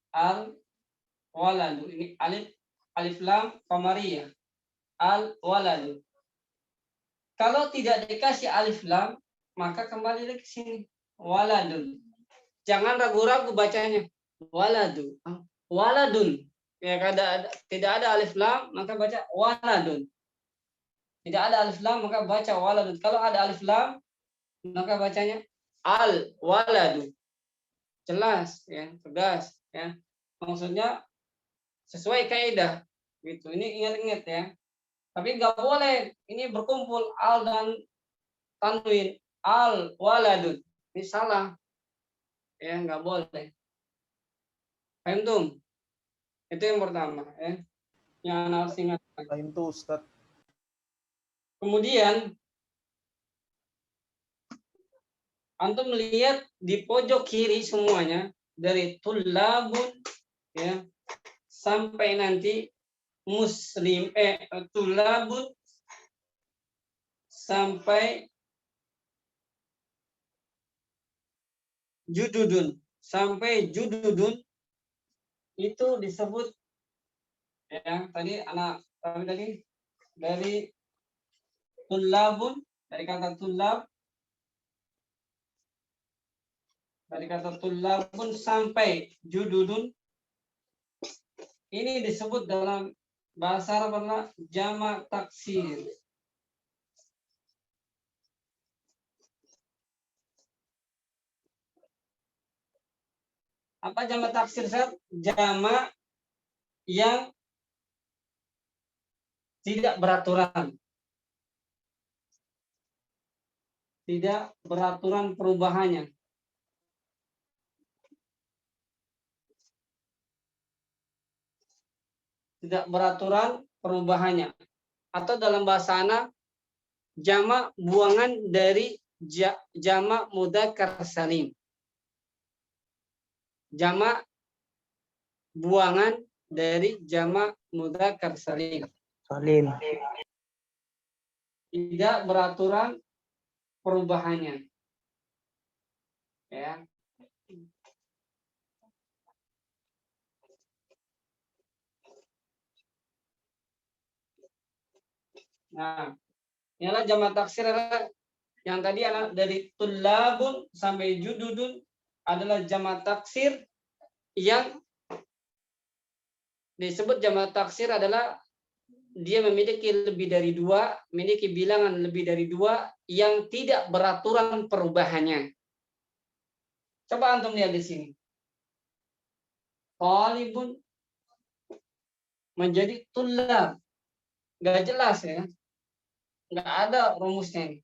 Al-waladu. Ini alif lam qamariyah. Al-waladu. Kalau tidak dikasih alif lam, maka kembali lagi ke sini. Waladun. Jangan ragu-ragu bacanya. Waladu. Waladun. Ya, tidak ada alif lam, maka baca waladun. Tidak ada alif lam, maka baca waladun. Kalau ada alif lam, maka bacanya al-waladu. Jelas, ya, tegas, ya. Maksudnya sesuai kaidah, gitu. Ini ingat-ingat ya. Tapi nggak boleh ini berkumpul al dan tanwin, al-waladun. Ini salah. Ya, nggak boleh. Paham tuh? Itu yang pertama, ya. Yang harus ingat. Paham tuh, Ustaz. Kemudian antum melihat di pojok kiri semuanya dari tullabun ya sampai nanti muslim tullabun sampai jududun itu disebut ya tadi dari tullabun, dari kata tullab, sampai jududun, ini disebut dalam bahasa Arab adalah jamak taksir. Apa jamak taksir? Jamak yang tidak beraturan. Tidak beraturan perubahannya. Tidak beraturan perubahannya. Atau dalam bahasa ana jamak buangan dari jamak mudzakkar salim. Jamak buangan dari jamak mudzakkar salim. Tidak beraturan perubahannya. Ya. Nah, inilah jamak taksir adalah yang tadi adalah dari tullabun sampai jududun adalah jamak taksir yang disebut jamak taksir adalah dia memiliki lebih dari dua, memiliki bilangan lebih dari dua yang tidak beraturan perubahannya. Coba antum lihat di sini. talibun menjadi tulab. Nggak jelas ya. Nggak ada rumusnya ini.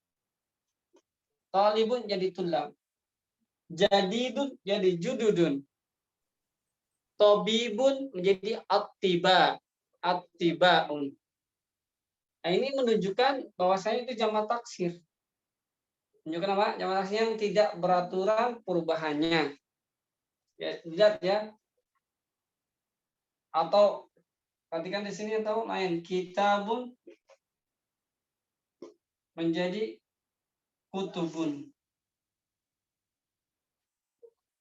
Talibun jadi tulab. Jadidun jadi jududun. Tobibun menjadi attiba. Attibaun. Nah, ini menunjukkan bahwasanya itu jamak taksir. Menunjukkan apa? Jamak taksir yang tidak beraturan perubahannya. Ya, lihat ya. Atau perhatikan di sini atau lain. Kitabun menjadi kutubun.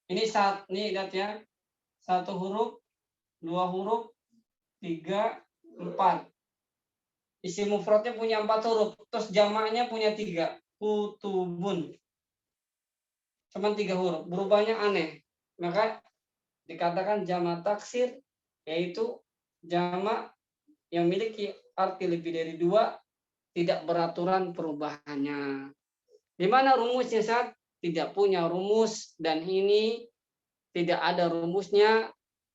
Ini lihat ya. 1 huruf, 2 huruf, 3, 4. Isi mufradnya punya 4 huruf, terus jamaknya punya 3. Kutubun. Cuman 3 huruf, berubahnya aneh. Maka dikatakan jamak taksir, yaitu jamak yang memiliki arti lebih dari 2, tidak beraturan perubahannya. Di mana rumusnya saat tidak punya rumus, dan ini tidak ada rumusnya,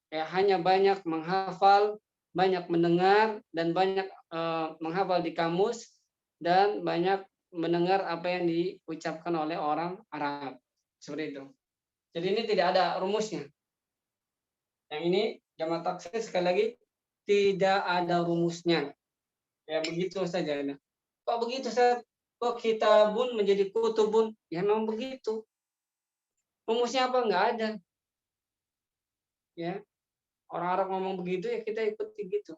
hanya banyak menghafal, banyak mendengar, dan banyak menghafal di kamus, dan banyak mendengar apa yang diucapkan oleh orang Arab. Seperti itu. Jadi ini tidak ada rumusnya. Yang ini jamak taksir sekali lagi tidak ada rumusnya. Ya begitu saja. Kok begitu Ustaz? Kok kitabun menjadi kutubun? Ya memang begitu. Rumusnya apa? Enggak ada. Ya. Orang Arab ngomong begitu ya kita ikuti gitu.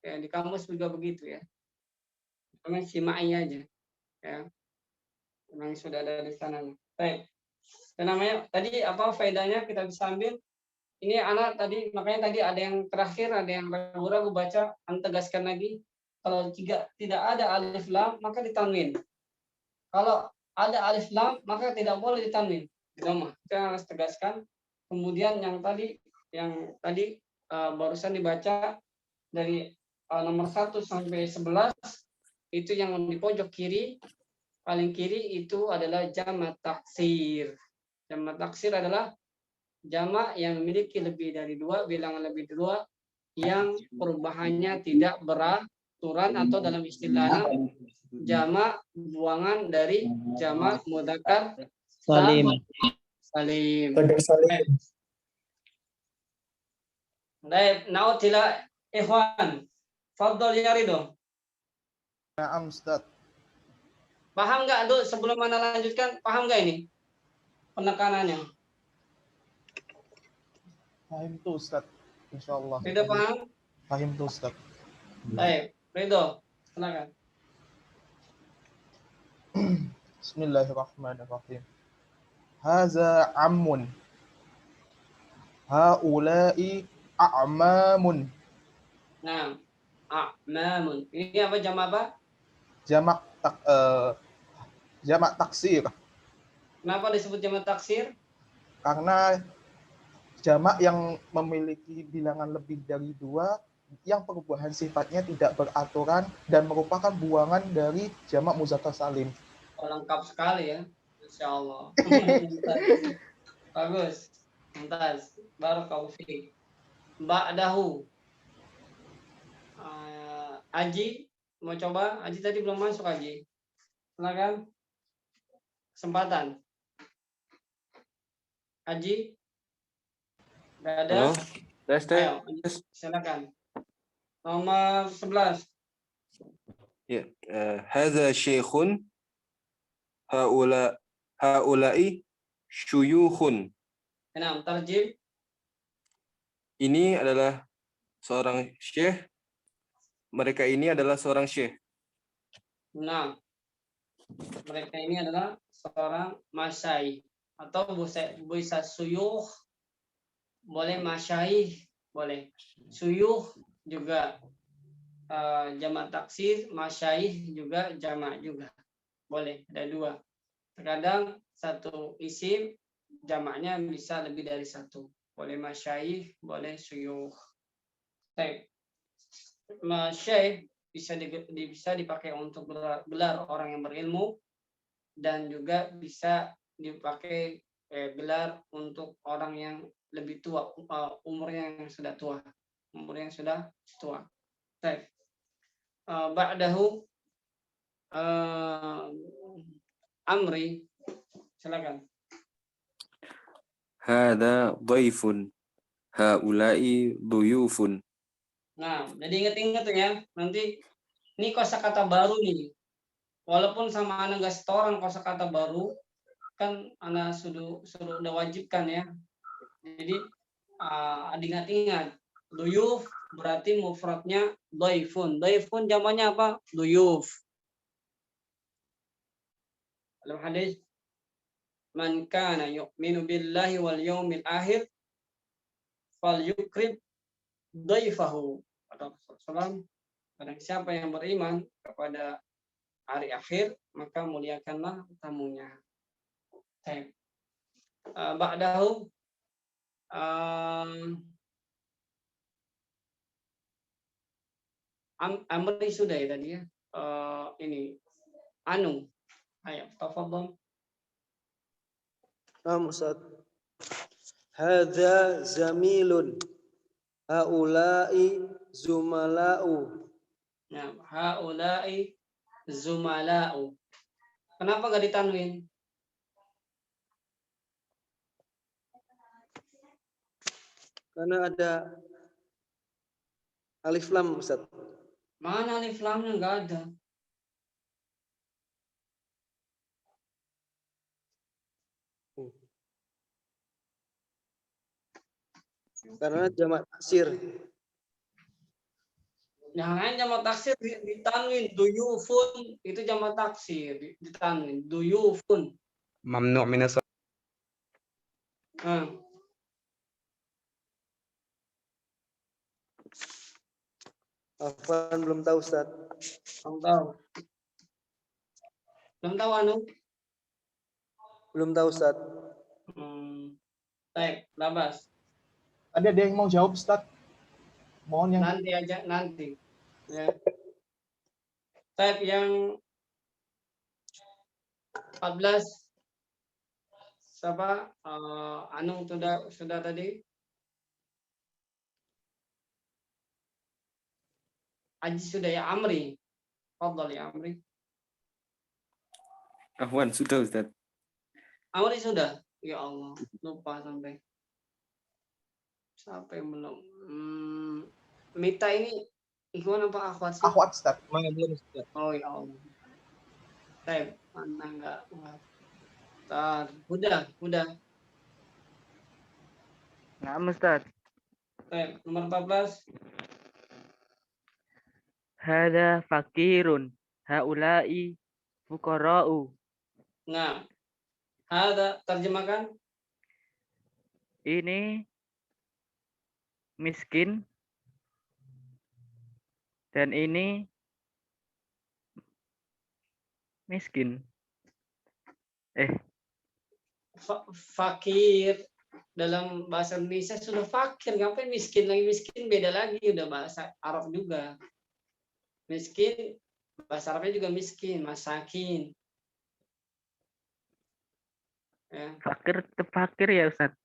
Ya, di kamus juga begitu ya. Memang simai aja. Ya. Memang sudah ada di sana. Baik. Dan namanya tadi apa faedahnya kita bisa ambil? Ini anak tadi makanya tadi ada yang terakhir, ada yang ragu-ragu baca, tegaskan lagi. Kalau tidak ada alif lam maka ditanwin. Kalau ada alif lam maka tidak boleh ditanwin. Kita harus tegaskan. Kemudian yang tadi barusan dibaca dari nomor 1 sampai 11 itu yang di pojok kiri, paling kiri itu adalah jamak taksir. Jamak taksir adalah jamak yang memiliki lebih dari 2, bilangan lebih dari 2, yang perubahannya tidak beraturan, atau dalam istilah jamak buangan dari jamak mudzakkar salim. Baik, nautila ikhwan. Fadhol ya Ridho. Na'am Ustaz. Paham nggak Duk, sebelum Anda lanjutkan, paham nggak ini penekanannya? Paham tuh Ustaz. Insyaallah. Ridho paham? Paham tuh Ustaz. Baik, Ridho, silakan. Bismillahirrahmanirrahim. Haza ammun. Haula'i a'mamun. Nah, a'mamun. Ini apa jamak apa? Jamak taksir. Kenapa disebut jamak taksir? Karena jamak yang memiliki bilangan lebih dari 2 yang perubahan sifatnya tidak beraturan dan merupakan buangan dari jamak mudzakkar salim. Lengkap sekali ya. Insyaallah. Bagus. Mumtaz. Barakallahu fiik. Ba'dahu. Aji mau coba? Aji tadi belum masuk Aji. Silakan. Kesempatan. Aji. Enggak ada? Halo. Tes. Ayo, silakan. Nomor 11. Ya, hadza syekhun haula'i syuyukhun. Enam, tarjim. Ini adalah seorang syekh. Mereka ini adalah seorang syekh. Nah, mereka ini adalah seorang masyayikh atau bisa suyuh, boleh masyayikh, boleh suyuh juga jamak taksir, masyayikh juga jamak juga boleh, ada 2. Terkadang satu isim jamaknya bisa lebih dari 1, boleh masyayikh, boleh suyuh. Masyayikh bisa dipakai untuk gelar orang yang berilmu, dan juga bisa dipakai gelar untuk orang yang lebih tua, umurnya yang sudah tua. Umurnya yang sudah tua. Baik. Ba'dahu Amri, silakan. Hada dhaifun. Haula'i duyufun. Nah, jadi ingat-ingat ya, nanti ini kosakata baru nih. Walaupun sama anak nggak setoran kosakata baru, kan anak sudah udah wajibkan ya. Jadi ingat-ingat, duyuf berarti mufradnya dhaifun. Dhaifun jamannya apa? Duyuf. Dalam hadis, man kana yu'minu billahi wal yawmil akhir falyukrim dhaifahu. Kata Rasulullah, barang siapa yang beriman kepada hari akhir, maka muliakanlah tamunya. Baik. Ba'dahu Amri sudah ya tadi ya. Ini Anu. Ayo, tafadhol. Ustaz. Hadza zamilun. Haula'i zumala'u. Nah, haula'i zumala'u. Kenapa gak ditanwin? Karena ada alif lam, Ustaz. Mana alif lamnya? Nggak ada. Karena jamak taksir. Yang lain jamak taksir ditanwin. Duyufun itu jamak taksir ditanwin. Duyufun. Mamnu' minas Afwan belum tahu, Ustaz. Belum tahu. Belum tahu Anu? Belum tahu, Ustaz. Baik, Labas. Ada yang mau jawab, Ustaz? Mohon yang Nanti aja, nanti. Ya. Baik, yang 14 siapa? Anu sudah tadi. Aji sudah ya, Amri. Fadhal ya Amri. Ahwan, sudah Ustaz. Amri sudah. Ya Allah, lupa sampai. Siapa yang belum? Mita ini Ikhwan apa akhwat sih? Akhwat, Ustaz. Mana belum, Ustaz? Oh ya Allah. Baik, mana enggak? Bentar. Udah. Nah, Ustaz. Baik, nomor 14. Hada fakirun. Haula'i fuqara'u. Nah, ada terjemahkan. Ini miskin dan ini miskin. Fakir dalam bahasa Indonesia sudah fakir, ngapain miskin lagi? Miskin beda lagi, udah bahasa Arab juga. Miskin bahasa Arabnya juga miskin, masakin. Ya. Fakir ya, Ustaz.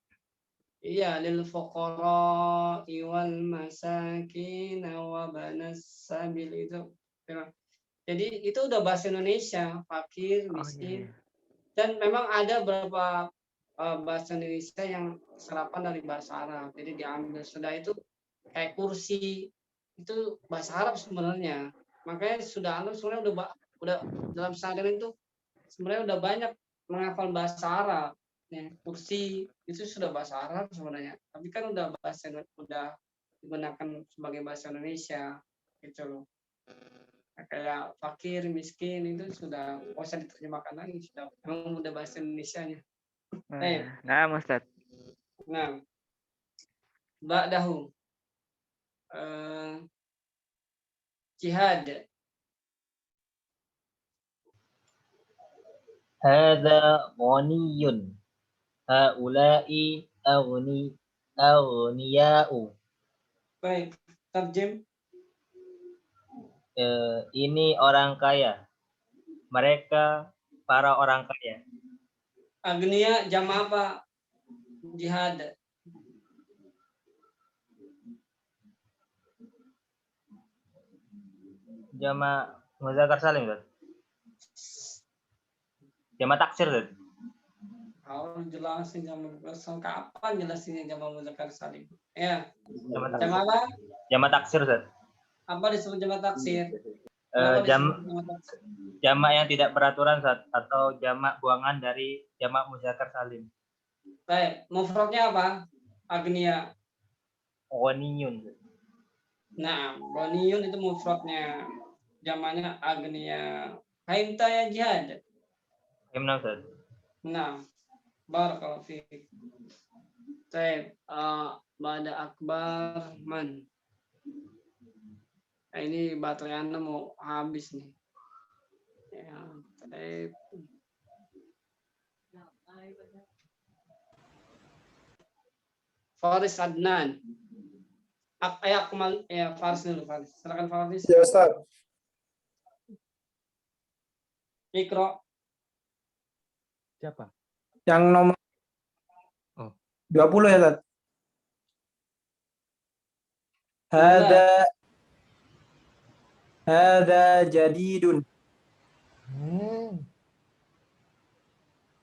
Iya, lil fuqara wal masakin wa banas sabil itu. Jadi itu udah bahasa Indonesia, fakir, miskin. Dan memang ada beberapa bahasa Indonesia yang serapan dari bahasa Arab. Jadi diambil sudah itu kayak kursi itu bahasa Arab sebenarnya. Makanya sudah sebenarnya udah dalam seharian itu sebenarnya udah banyak menghafal bahasa Arab. Ya, kursi itu sudah bahasa Arab sebenarnya, tapi kan udah digunakan sebagai bahasa Indonesia gitu loh. Kayak fakir, miskin itu sudah nggak usah diterjemahkan lagi, sudah memang udah bahasa Indonesianya. Nah, Ustaz. Nah, ba'dahu jihad. Hada ghaniyun. Haula'i aghniya'u. Baik, terjem. Ini orang kaya. Mereka para orang kaya. Agnia jam apa? Jihad. Jamak muzakkar salim, Ustaz. Jamak taksir, Ustaz. Harus jelasin jamak muzakkar. Kapan jelasinnya jamak muzakkar salim? Ya. Jamak Jamak taksir. apa? Jamak taksir, Ustaz. Apa disebut jamak taksir? Eh, Kenapa jam disebut jamak taksir? jamak yang tidak beraturan, Ustaz, atau jamak buangan dari jamak muzakkar salim. Baik, mufradnya apa? Agnia. Ghaniyun. Nah, ghaniyun itu mufradnya. Jamaknya agnia. Haimta ya jihad. Gimana, Ustaz? Nah, barakallahu fiik. Baik, Bada Akbar man. Nah, ini baterai Anda mau habis nih. Ya, baik. Faris Adnan. Akmal ya Faris dulu Faris. Silakan Faris. Ya Ustaz. Ikra. Siapa? Yang nomor Oh. 20 ya Ustaz. Hada jadidun.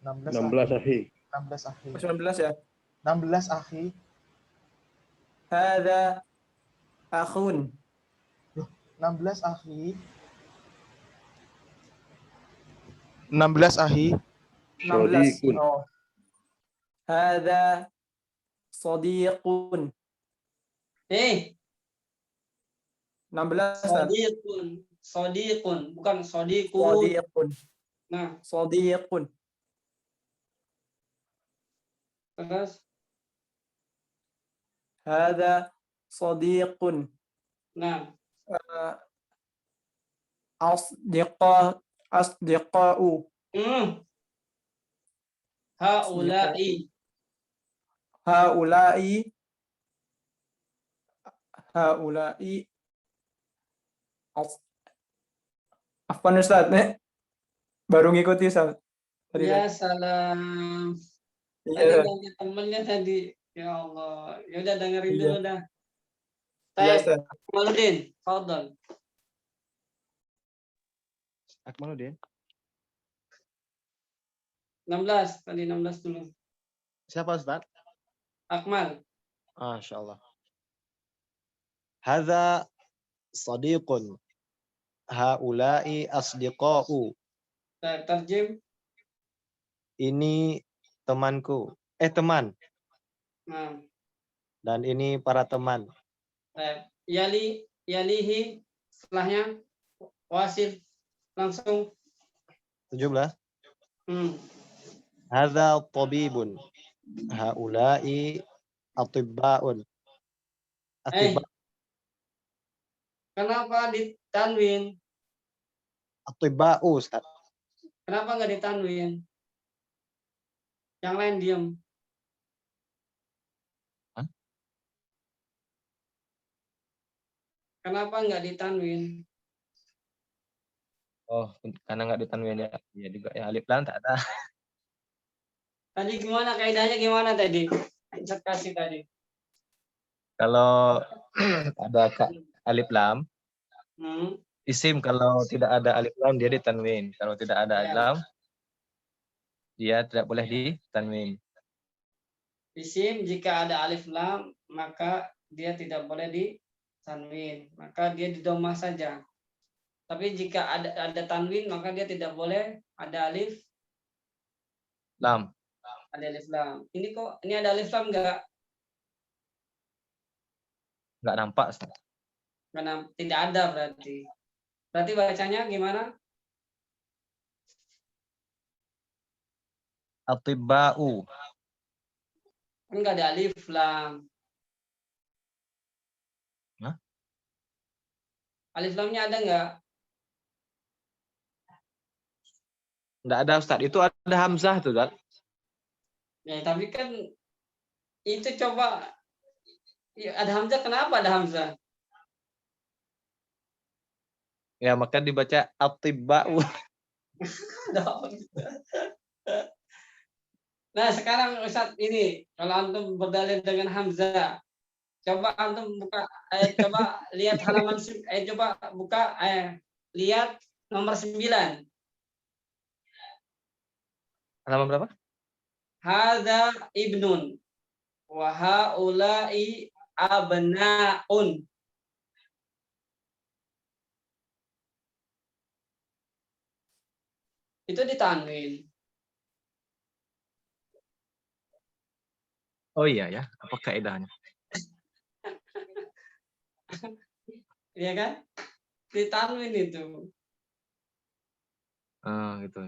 16 akhi. 16 akhi. 19 ya. 16 akhi. Hada akhun. 16 akhi. 16 akhi. 16. Sadiqun. Oh. Hada sadiqun. 16 Ustaz. Sadiqun, bukan sadiqun. Sadiqun. Nah, Sadiqun. terus Hada sadiqun. nah, asdiqa'u. haula'i Afwan Ustaz, baru ngikuti Ustaz. Tadi ya tadi. salam. Iya. Tadi ganti temennya tadi. Ya Allah. Ya udah dengerin Iya. dulu dah. Iya, Baik, Ustaz. Akmaluddin, fadhal. Akmaluddin. 16, tadi 16 dulu. Siapa Ustaz? Akmal. Masya Allah. Hadza sadiqun. Haula'i asdiqa'u. Terjem. Ini temanku. Teman. Nah, Dan ini para teman. yalihi setelahnya wasil langsung 17. Hadza Hadza tabibun. Haula'i atibba'un. Kenapa ditanwin? Atibba'u, Ustaz. Kenapa nggak ditanwin? Yang lain diam. Kenapa nggak ditanwin? Oh, karena nggak ditanwin ya. Iya juga ya, alif lam tak ada. Tadi gimana kaidahnya gimana tadi? Cek kasih tadi. Kalau ada alif lam, isim kalau tidak ada alif lam dia ditanwin. Kalau tidak ada alif lam, dia tidak boleh ditanwin. Isim jika ada alif lam maka dia tidak boleh ditanwin, maka dia di dhamma saja. Tapi jika ada tanwin maka dia tidak boleh ada alif Lam. Ada alif lam. Ini kok ini ada alif lam enggak? Nggak nampak, Ustaz. Karena tidak ada berarti. Berarti bacanya gimana? Atibba'u. Enggak ada alif lam. Hah? Alif lamnya ada enggak? Nggak ada, Ustaz. Itu ada hamzah tuh, Ustaz. Ya, tapi kan itu coba ya, ada hamzah, kenapa ada hamzah? Ya, maka dibaca atibba'u. Nah, sekarang Ustaz ini kalau antum berdalil dengan hamzah, Coba antum buka, coba lihat halaman, coba buka, lihat nomor 9. Halaman berapa? Hadza ibnun wa haula'i abnaun. Itu ditanwin. Oh iya ya, apa kaidahnya? Iya kan? Ditanwin itu. Gitu.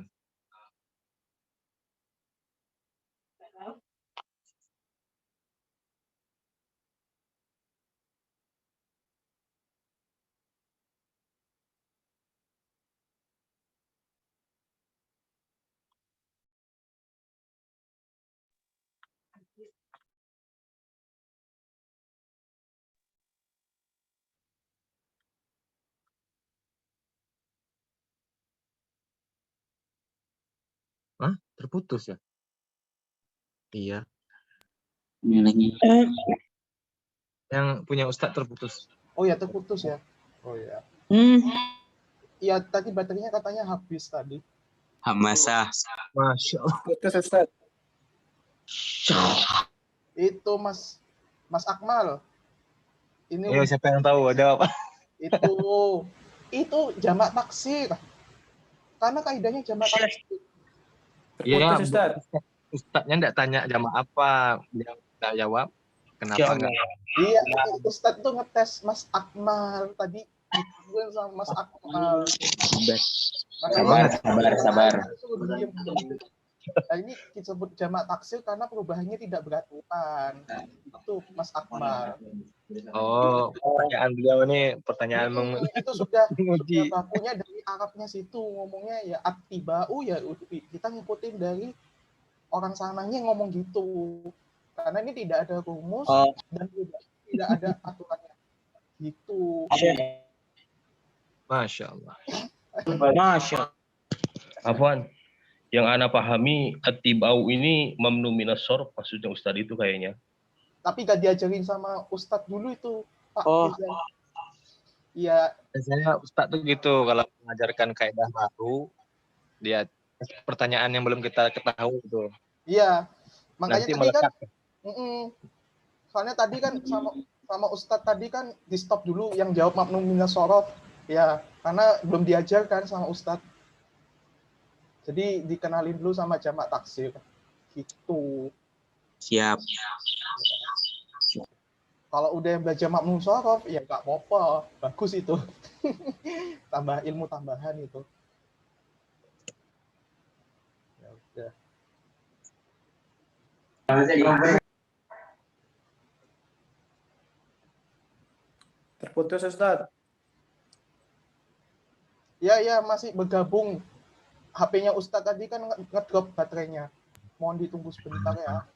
Hah? Terputus ya? Iya. Yang punya Ustadz terputus. Oh ya, terputus ya. Oh ya. Iya, tadi baterainya katanya habis tadi. Hamasa. Masya Allah. Putus Ustaz. Itu Mas Akmal. Ini Ayo, siapa yang tahu ada apa? Itu jamak taksir. Karena kaidahnya jamak taksir. Iya, Putus Ustaz. Ustadznya enggak tanya jamaah apa, dia enggak jawab. Kenapa enggak? Iya, Ustadz tuh ngetes Mas Akmal tadi. Gue sama Mas Akmal. Sabar. Nah, ini disebut jamak taksir karena perubahannya tidak beraturan. Itu Mas Akmal. Oh, pertanyaan beliau ini pertanyaan itu sudah bakunya dari Arabnya situ, ngomongnya ya attiba'u, ya kita ngikutin dari orang sananya ngomong gitu. Karena ini tidak ada rumus dan tidak ada aturannya. Gitu. Masya Allah. Masya. Afwan, yang ana pahami attibau ini mamnu minas shorf maksudnya Ustadz itu kayaknya. Tapi gak diajarin sama Ustadz dulu itu, Pak. Iya. Biasanya Ustadz tuh gitu, kalau mengajarkan kaidah baru, dia pertanyaan yang belum kita ketahui itu. Iya. Makanya nanti tadi kan, soalnya tadi kan sama Ustadz tadi kan di stop dulu yang jawab mamnu minas shorf. Ya, karena belum diajarkan sama Ustadz. Jadi dikenalin dulu sama jamak taksir. Gitu. Siap. Kalau udah yang belajar mamnu shorof, ya nggak apa-apa. Bagus itu. Tambah ilmu tambahan itu. Ya udah. Terputus Ustaz. Ya, masih bergabung. HP-nya Ustadz tadi kan ngedrop baterainya. Mohon ditunggu sebentar ya.